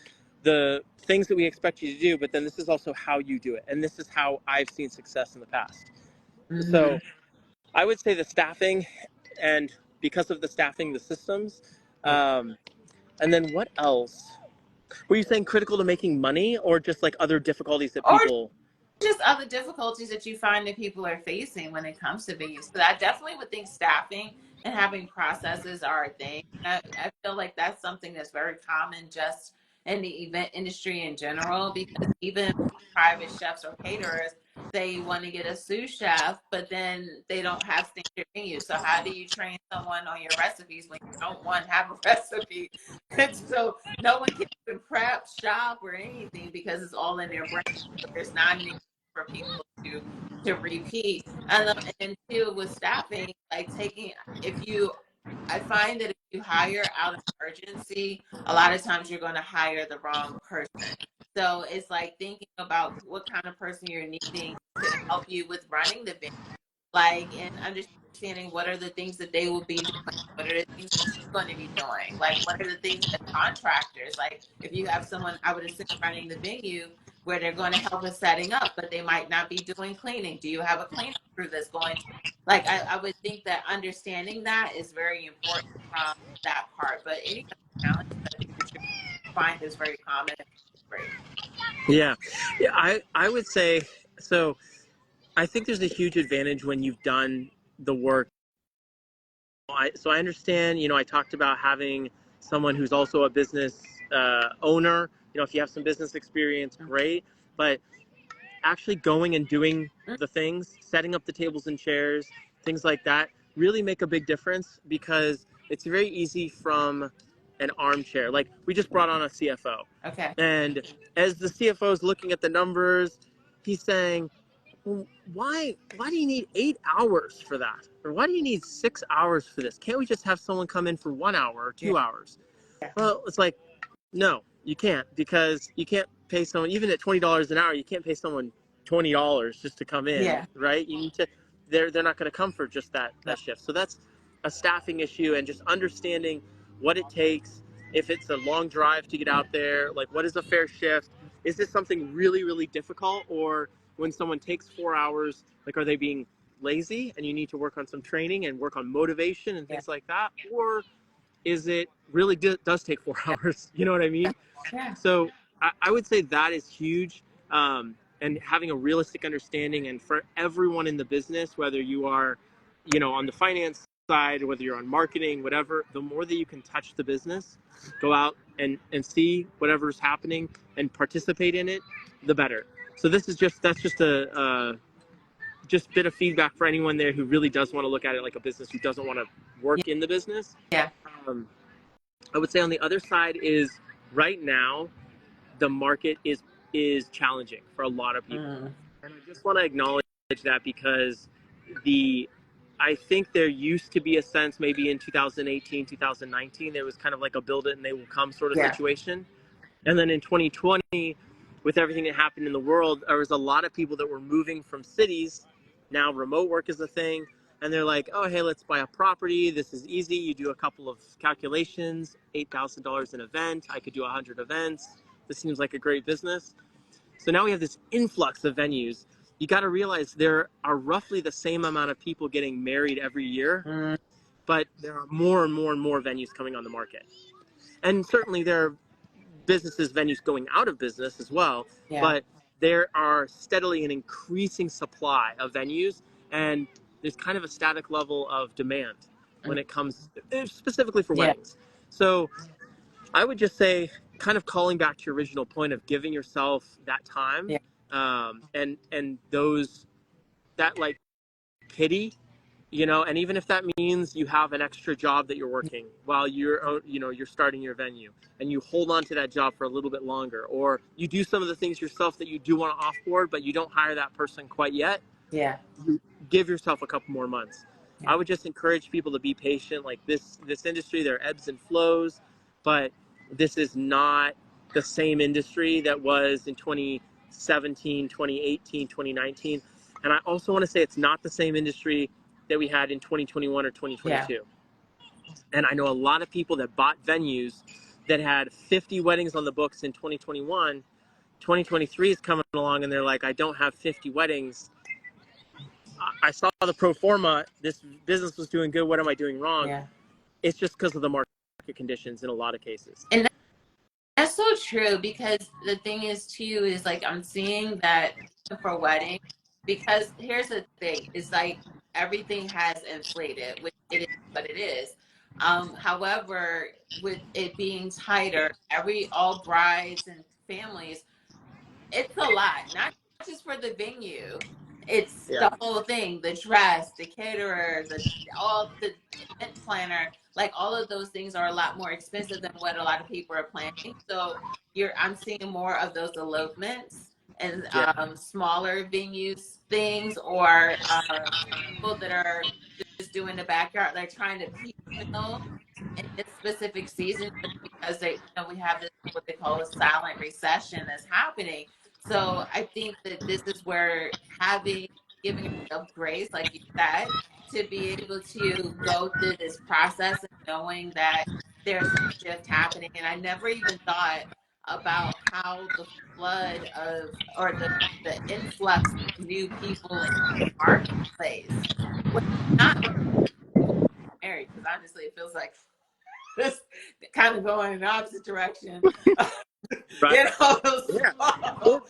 [SPEAKER 2] the things that we expect you to do, but then this is also how you do it. And this is how I've seen success in the past.
[SPEAKER 1] Hmm.
[SPEAKER 2] So I would say the staffing, and because of the staffing, the systems.
[SPEAKER 1] Yeah.
[SPEAKER 2] And then what else? Were you saying critical to making money, or just like other difficulties that
[SPEAKER 1] Or
[SPEAKER 2] people?
[SPEAKER 1] just other difficulties that you find that people are facing when it comes to venues. So I definitely would think staffing and having processes are a thing. I feel like that's something that's very common just in the event industry in general, because even private chefs or caterers, they want to get a sous chef, but then they don't have standard menus. So how do you train someone on your recipes when you don't want to have a recipe? And so no one can even prep, shop, or anything because it's all in their brain. So there's not any for people to repeat. And two, with staffing, like taking if you I find that if you hire out of urgency, a lot of times you're going to hire the wrong person. So it's like thinking about what kind of person you're needing to help you with running the venue, like, and understanding what are the things that they will be doing, what are the things that you're going to be doing, like what are the things that contractors, like if you have someone, I would assume running the venue where they're going to help with setting up, but they might not be doing cleaning. Do you have a cleaning crew that's going to, like, I would think that understanding that is very important from that part. But any other challenges I think that you find is very common and great.
[SPEAKER 2] Yeah, yeah. I would say so. I think there's a huge advantage when you've done the work. So I understand. I talked about having someone who's also a business owner. If you have some business experience, great. But actually going and doing the things, setting up the tables and chairs, things like that, really make a big difference because it's very easy from an armchair. Like we just brought on a CFO,
[SPEAKER 1] Okay.
[SPEAKER 2] and as the CFO is looking at the numbers, he's saying, well, why do you need 8 hours for that? Or why do you need 6 hours for this? Can't we just have someone come in for 1 hour or
[SPEAKER 1] Yeah.
[SPEAKER 2] 2 hours? Well, it's like, no, you can't, because you can't pay someone, even at $20 an hour, you can't pay someone $20 just to come in,
[SPEAKER 1] Yeah.
[SPEAKER 2] right? You need to, they're not going to come for just that
[SPEAKER 1] No.
[SPEAKER 2] shift. So that's a staffing issue, and just understanding what it takes. If it's a long drive to get out there, like what is a fair shift? Is this something really, really difficult? Or when someone takes 4 hours, like are they being lazy and you need to work on some training and work on motivation and
[SPEAKER 1] Yeah.
[SPEAKER 2] things like that? Or is it really does take 4 hours? You know what I mean?
[SPEAKER 1] Yeah.
[SPEAKER 2] So I would say that is huge. And having a realistic understanding, and for everyone in the business, whether you are, on the finance side, whether you're on marketing, whatever, the more that you can touch the business, go out and see whatever's happening and participate in it, the better. So that's just a just bit of feedback for anyone there who really does want to look at it like a business, who doesn't want to
[SPEAKER 1] Yeah.
[SPEAKER 2] work in the business.
[SPEAKER 1] Yeah.
[SPEAKER 2] Um, I would say on the other side is, right now the market is challenging for a lot of people,
[SPEAKER 1] Mm.
[SPEAKER 2] and I just want to acknowledge that, because the I think there used to be a sense, maybe in 2018, 2019, there was kind of like a build it and they will come sort of
[SPEAKER 1] Yeah.
[SPEAKER 2] situation. And then in 2020, with everything that happened in the world, there was a lot of people that were moving from cities. Now remote work is a thing. And they're like, oh, hey, let's buy a property. This is easy. You do a couple of calculations, $8,000 an event. I could do 100 events. This seems like a great business. So now we have this influx of venues. You got to realize there are roughly the same amount of people getting married every year,
[SPEAKER 1] Mm.
[SPEAKER 2] but there are more and more and more venues coming on the market. And certainly there are businesses, venues going out of business as well,
[SPEAKER 1] Yeah.
[SPEAKER 2] but there are steadily an increasing supply of venues, and there's kind of a static level of demand when
[SPEAKER 1] Mm.
[SPEAKER 2] it comes specifically for
[SPEAKER 1] Yeah.
[SPEAKER 2] weddings. So I would just say, kind of calling back to your original point of giving yourself that time,
[SPEAKER 1] Yeah.
[SPEAKER 2] and those, that like pity, and even if that means you have an extra job that you're working while you're starting your venue, and you hold on to that job for a little bit longer, or you do some of the things yourself that you do want to offboard but you don't hire that person quite yet,
[SPEAKER 1] Yeah.
[SPEAKER 2] you give yourself a couple more months.
[SPEAKER 1] Yeah.
[SPEAKER 2] I would just encourage people to be patient. Like this industry, there are ebbs and flows, but this is not the same industry that was in 2017, 2018, 2019. And I also want to say it's not the same industry that we had in 2021 or
[SPEAKER 1] Yeah.
[SPEAKER 2] 2022. And I know a lot of people that bought venues that had 50 weddings on the books in 2021. 2023 is coming along and they're like, I don't have 50 weddings. I saw the pro forma. This business was doing good. What am I doing wrong?
[SPEAKER 1] Yeah.
[SPEAKER 2] It's just because of the market conditions in a lot of cases.
[SPEAKER 1] And that's so true, because the thing is too is like I'm seeing that even for weddings, because here's the thing, it's like everything has inflated, which it is what it is. However, with it being tighter, all brides and families, it's a lot. Not just for the venue. It's
[SPEAKER 2] Yeah.
[SPEAKER 1] the whole thing, the dress, the caterer, all the event planner, like all of those things are a lot more expensive than what a lot of people are planning. So I'm seeing more of those elopements and
[SPEAKER 2] Yeah.
[SPEAKER 1] smaller venues things, or people that are just doing the backyard. They're trying to piecemeal in this specific season just because we have this what they call a silent recession that's happening. So I think that this is where giving yourself grace, like you said, to be able to go through this process and knowing that there's a shift happening. And I never even thought about how the flood of or the influx of new people in the marketplace was not people married, because honestly it feels like this kind of going in the opposite direction.
[SPEAKER 2] Right.
[SPEAKER 1] you know,
[SPEAKER 2] Yeah.
[SPEAKER 1] so
[SPEAKER 2] Or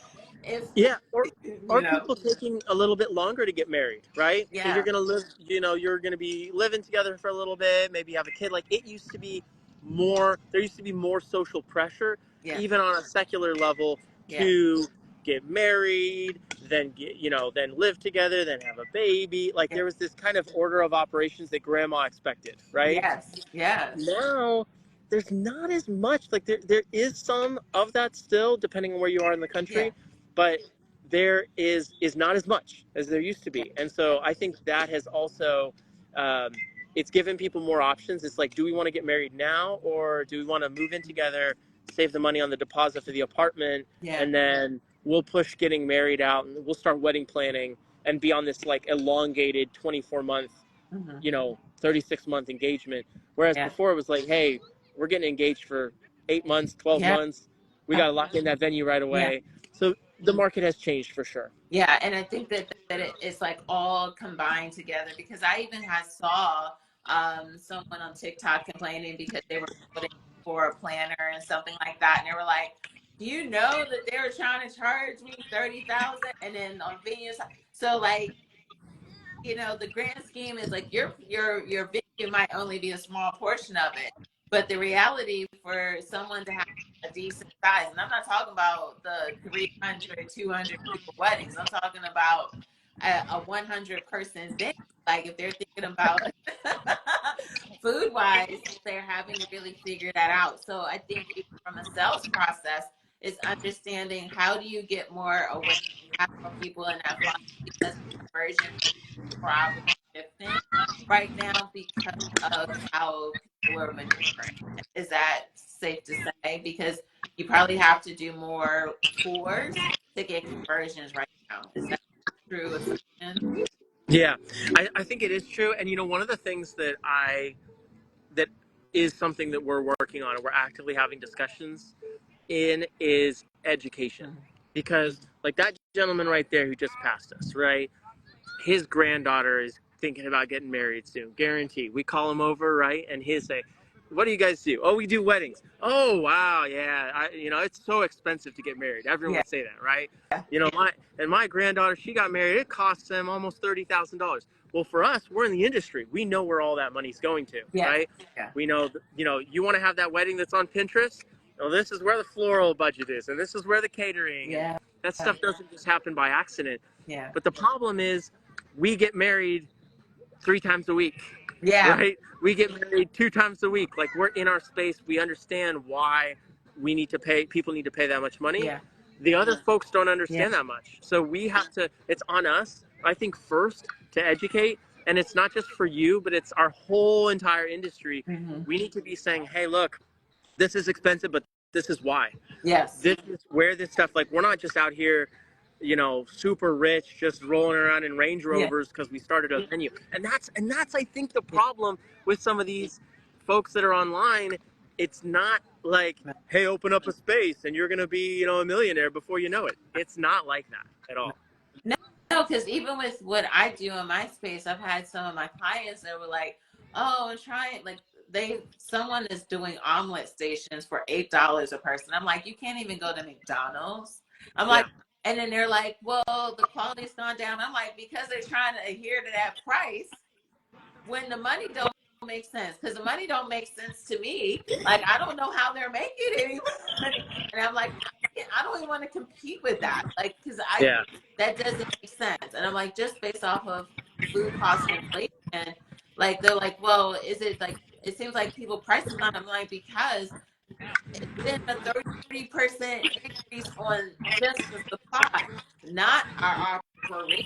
[SPEAKER 1] if
[SPEAKER 2] yeah,
[SPEAKER 1] you
[SPEAKER 2] or
[SPEAKER 1] know,
[SPEAKER 2] people taking a little bit longer to get married, right? Because you're
[SPEAKER 1] yeah,
[SPEAKER 2] gonna live, you're gonna be living together for a little bit, maybe have a kid. Like it used to be more. There used to be more social pressure,
[SPEAKER 1] yeah,
[SPEAKER 2] even on a secular level,
[SPEAKER 1] yeah,
[SPEAKER 2] to get married, then then live together, then have a baby. Like
[SPEAKER 1] yeah,
[SPEAKER 2] there was this kind of order of operations that grandma expected, right?
[SPEAKER 1] yes, yes,
[SPEAKER 2] Now there's not as much. Like there is some of that still, depending on where you are in the
[SPEAKER 1] yeah,
[SPEAKER 2] country, but there is not as much as there used to
[SPEAKER 1] yeah,
[SPEAKER 2] be. And so I think that has also um, it's given people more options. It's like, do we want to get married now, or do we want to move in together, save the money on the deposit for the apartment,
[SPEAKER 1] yeah,
[SPEAKER 2] and then we'll push getting married out and we'll start wedding planning and be on this like elongated 24-month,
[SPEAKER 1] hmm,
[SPEAKER 2] 36-month engagement. Whereas
[SPEAKER 1] yeah,
[SPEAKER 2] before it was like, hey, we're getting engaged for 8 months, 12
[SPEAKER 1] yeah,
[SPEAKER 2] months. We got to lock in that venue right
[SPEAKER 1] yeah.
[SPEAKER 2] away. So the market has changed for sure.
[SPEAKER 1] Yeah, and I think that it's like all combined together, because I even had saw someone on TikTok complaining because they were voting for a planner and something like that, and they were like, "Do you know that they were trying to charge me 30,000?" And then on venues, so like, the grand scheme is like your venue might only be a small portion of it, but the reality for someone to have a decent size, and I'm not talking about the 300, 200 people weddings, I'm talking about a 100-person venue. Like if they're thinking about food wise, they're having to really figure that out. So I think even from a sales process is understanding how do you get more aware, have more people in that funnel, because conversion probably shifting right now because of how people are maneuvering. Is that safe to say? Because you probably have to do more tours to get conversions right now. Is that a true assumption?
[SPEAKER 2] Yeah, I think it is true. And one of the things that is something that we're working on and we're actively having discussions in is education.
[SPEAKER 1] Mhm.
[SPEAKER 2] Because like that gentleman right there who just passed us, right? His granddaughter is thinking about getting married soon, guaranteed. We call him over, right? And he'll say, "What do you guys do?" "Oh, we do weddings." "Oh, wow, yeah. It's so expensive to get married." Everyone
[SPEAKER 1] Yeah,
[SPEAKER 2] would say that, right? My granddaughter, she got married. It costs them almost $30,000. Well, for us, we're in the industry. We know where all that money's going to,
[SPEAKER 1] yeah,
[SPEAKER 2] right?
[SPEAKER 1] yeah,
[SPEAKER 2] We know, you want to have that wedding that's on Pinterest. Well, this is where the floral budget is, and this is where the catering, and
[SPEAKER 1] yeah,
[SPEAKER 2] that stuff doesn't just happen by accident.
[SPEAKER 1] yeah,
[SPEAKER 2] But the problem is, we get married 3 times a week,
[SPEAKER 1] yeah,
[SPEAKER 2] right? We get married 2 times a week. Like we're in our space. We understand why people need to pay that much money.
[SPEAKER 1] yeah,
[SPEAKER 2] The other folks don't
[SPEAKER 1] yeah,
[SPEAKER 2] understand that much. So it's on us, I think, first to educate. And it's not just for you, but it's our whole entire industry.
[SPEAKER 1] hmm,
[SPEAKER 2] We need to be saying, hey, look, this is expensive, but this is why.
[SPEAKER 1] yes,
[SPEAKER 2] This is where this stuff, like, we're not just out here, super rich, just rolling around in Range
[SPEAKER 1] yeah,
[SPEAKER 2] Rovers because we started a venue. And that's I think the
[SPEAKER 1] yeah,
[SPEAKER 2] problem with some of these folks that are online. It's not like,
[SPEAKER 1] right,
[SPEAKER 2] hey, open up a space and you're gonna be, a millionaire before you know it. It's not like that at
[SPEAKER 1] right.
[SPEAKER 2] all.
[SPEAKER 1] No, because even with what I do in my space, I've had some of my clients that were like, "Oh, I'm trying." Like someone is doing omelet stations for $8 a person. I'm like, you can't even go to McDonald's. I'm
[SPEAKER 2] Yeah.
[SPEAKER 1] like, and then they're like, "Well, the quality's gone down." I'm like, because they're trying to adhere to that price when the money don't make sense. Because the money don't make sense to me. Like I don't know how they're making any money, and I'm like, I don't even want to compete with that. Like, because
[SPEAKER 2] Yeah.
[SPEAKER 1] that doesn't make sense. And I'm like, just based off of food cost inflation, like they're like, well, is it like it seems like people prices on. I'm like, because it's been a 30% increase on just the supply, not our operation.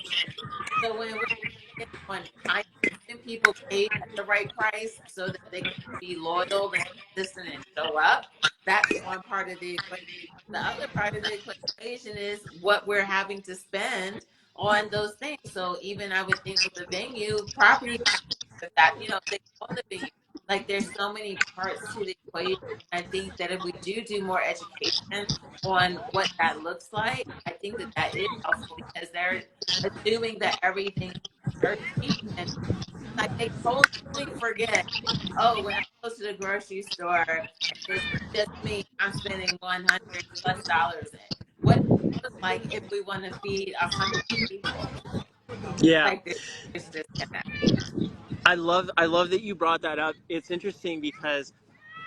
[SPEAKER 1] So when we're on trying to get people paid at the right price so that they can be loyal and consistent and show up, that's one part of the equation. The other part of the equation is what we're having to spend on those things. So even I would think with the venue, property taxes, that, they own the venue. Like there's so many parts to the equation. I think that if we do more education on what that looks like, I think that that is helpful because they're assuming that everything is dirt cheap, and like they totally forget. Oh, when I go to the grocery store, it's just me. I'm spending $100+ in. What does it look like if we want to feed 100 people?
[SPEAKER 2] Yeah.
[SPEAKER 1] Like there's just that.
[SPEAKER 2] I love that you brought that up. It's interesting because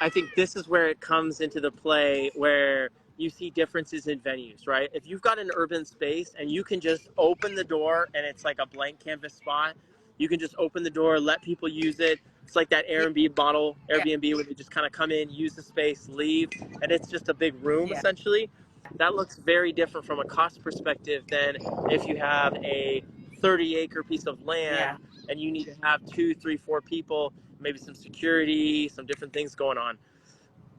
[SPEAKER 2] I think this is where it comes into the play where you see differences in venues, right? If you've got an urban space and you can just open the door and it's like a blank canvas spot, you can just open the door, let people use it. It's like that
[SPEAKER 1] Yeah,
[SPEAKER 2] Airbnb model,
[SPEAKER 1] yeah,
[SPEAKER 2] Airbnb, where they just kind of come in, use the space, leave, and it's just a big room
[SPEAKER 1] yeah,
[SPEAKER 2] essentially. That looks very different from a cost perspective than if you have a 30-acre piece of land
[SPEAKER 1] yeah,
[SPEAKER 2] and you need to have 2, 3, 4 people, maybe some security, some different things going on.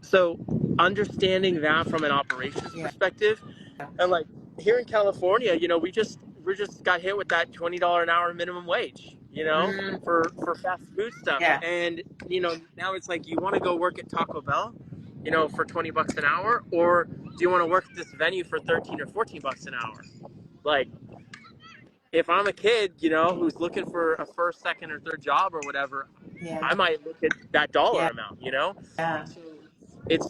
[SPEAKER 2] So understanding that from an operations
[SPEAKER 1] yeah.
[SPEAKER 2] perspective, and like here in California, we just got hit with that $20 an hour minimum wage,
[SPEAKER 1] Mm,
[SPEAKER 2] for fast food stuff.
[SPEAKER 1] yeah,
[SPEAKER 2] And now it's like, you want to go work at Taco Bell, for $20 an hour, or do you want to work at this venue for 13 or $14 an hour? Like, if I'm a kid, who's looking for a first, second, or third job or whatever,
[SPEAKER 1] yeah,
[SPEAKER 2] I might look at that dollar
[SPEAKER 1] yeah,
[SPEAKER 2] amount.
[SPEAKER 1] yeah,
[SPEAKER 2] So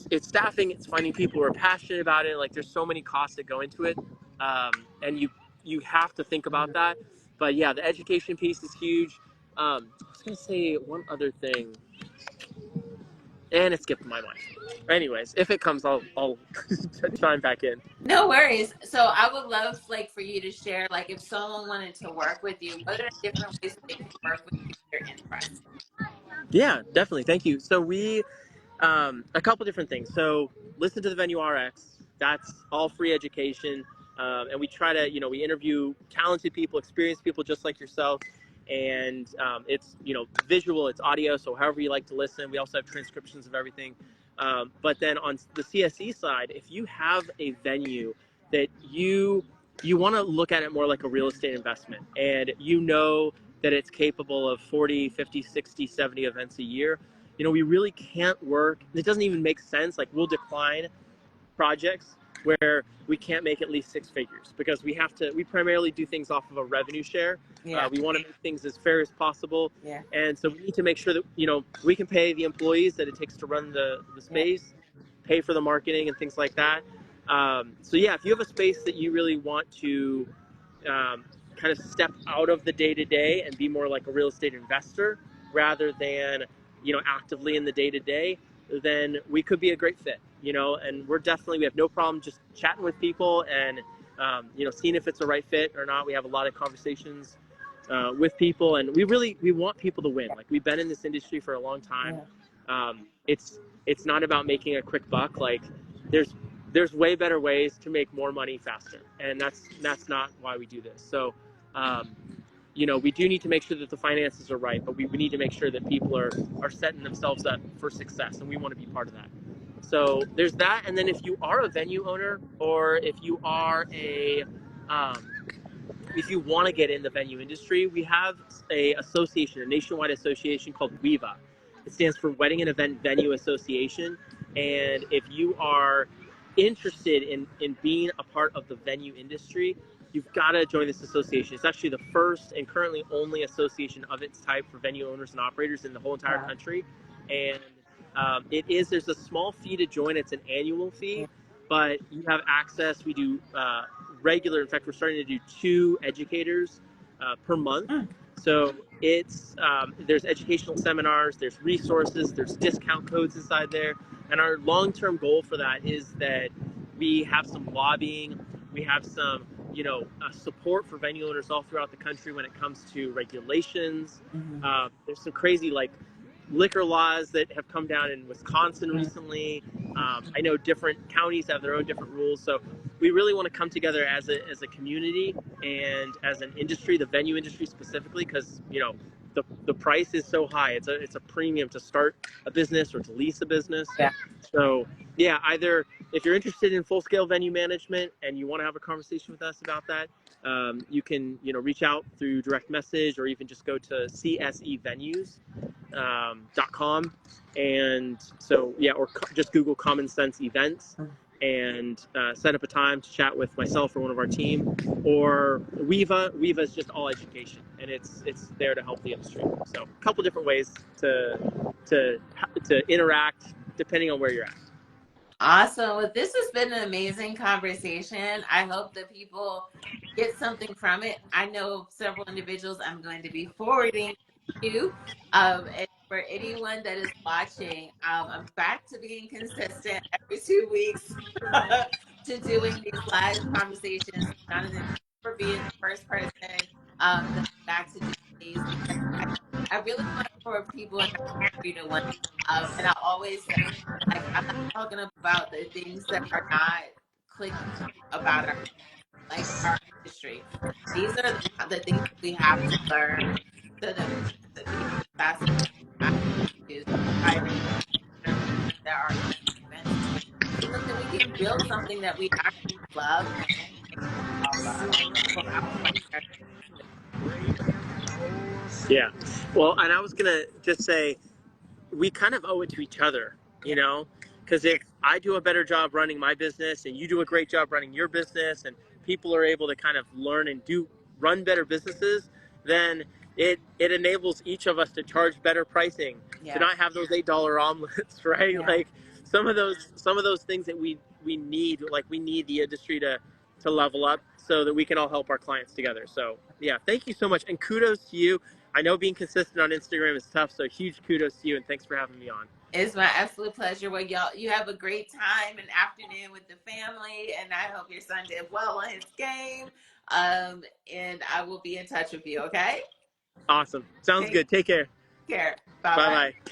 [SPEAKER 2] it's staffing, it's finding people who are passionate about it. Like there's so many costs that go into it, and you have to think about that. But yeah, the education piece is huge. I was gonna say one other thing, and it skipped my mind. Anyways, if it comes, I'll chime back in.
[SPEAKER 1] no worries. So I would love like for you to share, like if someone wanted to work with you, what are the different ways that they can work with you if they're interested?
[SPEAKER 2] Yeah, definitely. Thank you. So a couple different things. So listen to the Venue RX. That's all free education. And we try to, we interview talented people, experienced people just like yourself. And it's, visual, it's audio. So however you like to listen, we also have transcriptions of everything. But then on the CSE side, if you have a venue that you want to look at it more like a real estate investment, and that it's capable of 40, 50, 60, 70 events a year, we really can't work. It doesn't even make sense. Like, we'll decline projects where we can't make at least 6 figures, because we primarily do things off of a revenue share.
[SPEAKER 1] Yeah,
[SPEAKER 2] We want to make things as fair as possible.
[SPEAKER 1] yeah,
[SPEAKER 2] And so we need to make sure that, we can pay the employees that it takes to run the
[SPEAKER 1] yeah,
[SPEAKER 2] space, pay for the marketing and things like that. So yeah, if you have a space that you really want to kind of step out of the day to day and be more like a real estate investor rather than actively in the day to day, then we could be a great fit. And we have no problem just chatting with people and seeing if it's the right fit or not. We have a lot of conversations with people, and we want people to win. Like, we've been in this industry for a long time.
[SPEAKER 1] yeah,
[SPEAKER 2] It's not about making a quick buck. Like, there's way better ways to make more money faster, and that's not why we do this. So um, we do need to make sure that the finances are right, but we need to make sure that people are setting themselves up for success, and we want to be part of that. So there's that. And then if you are a venue owner, or if you are um, if you want to get in the venue industry, we have a nationwide association called WEVA. It stands for Wedding and Event Venue Association. And if you are interested in being a part of the venue industry, you've got to join this association. It's actually the first and currently only association of its type for venue owners and operators in the whole entire
[SPEAKER 1] wow,
[SPEAKER 2] country. And there's a small fee to join. It's an annual
[SPEAKER 1] yeah,
[SPEAKER 2] fee, but you have access. We do regular. In fact, we're starting to do 2 educators per month.
[SPEAKER 1] mm,
[SPEAKER 2] So there's educational seminars, there's resources, there's discount codes inside there, and our long-term goal for that is that We have some lobbying. We have some, support for venue owners all throughout the country when it comes to regulations.
[SPEAKER 1] Mhm.
[SPEAKER 2] There's some crazy liquor laws that have come down in Wisconsin
[SPEAKER 1] Mhm.
[SPEAKER 2] recently. I know different counties have their own different rules, so we really want to come together as a community and as an industry, the venue industry specifically, because the price is so high. It's a premium to start a business or to lease a business.
[SPEAKER 1] Yeah.
[SPEAKER 2] So yeah, either if you're interested in full scale venue management and you want to have a conversation with us about that, you can reach out through direct message or even just go to csevenues.com. And so yeah, or just Google Common Sense Events and set up a time to chat with myself or one of our team, or Weeva is just all education, and it's there to help the industry. So a couple different ways to interact depending on where you're at.
[SPEAKER 1] Awesome. Well, this has been an amazing conversation. I hope that people get something from it. I know several individuals I'm going to be forwarding to. And for anyone that is watching, I'm back to being consistent every 2 weeks to doing these live conversations. Jonathan, thank you for being the first person that I'm back to do these because I really want for people in our to one. And I always say, like, I like talking about the things that are not clicky about our industry. These are the things that we have to learn so that we can be successful. I use inspiring that are events so that we can build something that we actually love and all love for our.
[SPEAKER 2] Yeah. Well, and I was gonna just say we kind of owe it to each other,
[SPEAKER 1] Yeah,
[SPEAKER 2] because if I do a better job running my business and you do a great job running your business and people are able to kind of learn and run better businesses, then it enables each of us to charge better pricing, to
[SPEAKER 1] yeah,
[SPEAKER 2] not have those $8 omelets, right?
[SPEAKER 1] yeah.
[SPEAKER 2] Like some of those things that we need, like we need the industry to level up so that we can all help our clients together. So yeah, thank you so much, and kudos to you. I know being consistent on Instagram is tough, so huge kudos to you, and thanks for having me on.
[SPEAKER 1] It's my absolute pleasure. Well, y'all, you have a great time and afternoon with the family, and I hope your son did well on his game. And I will be in touch with you. Okay.
[SPEAKER 2] Awesome. Sounds
[SPEAKER 1] Take
[SPEAKER 2] good. Take care.
[SPEAKER 1] care. Bye
[SPEAKER 2] Bye
[SPEAKER 1] bye.
[SPEAKER 2] bye.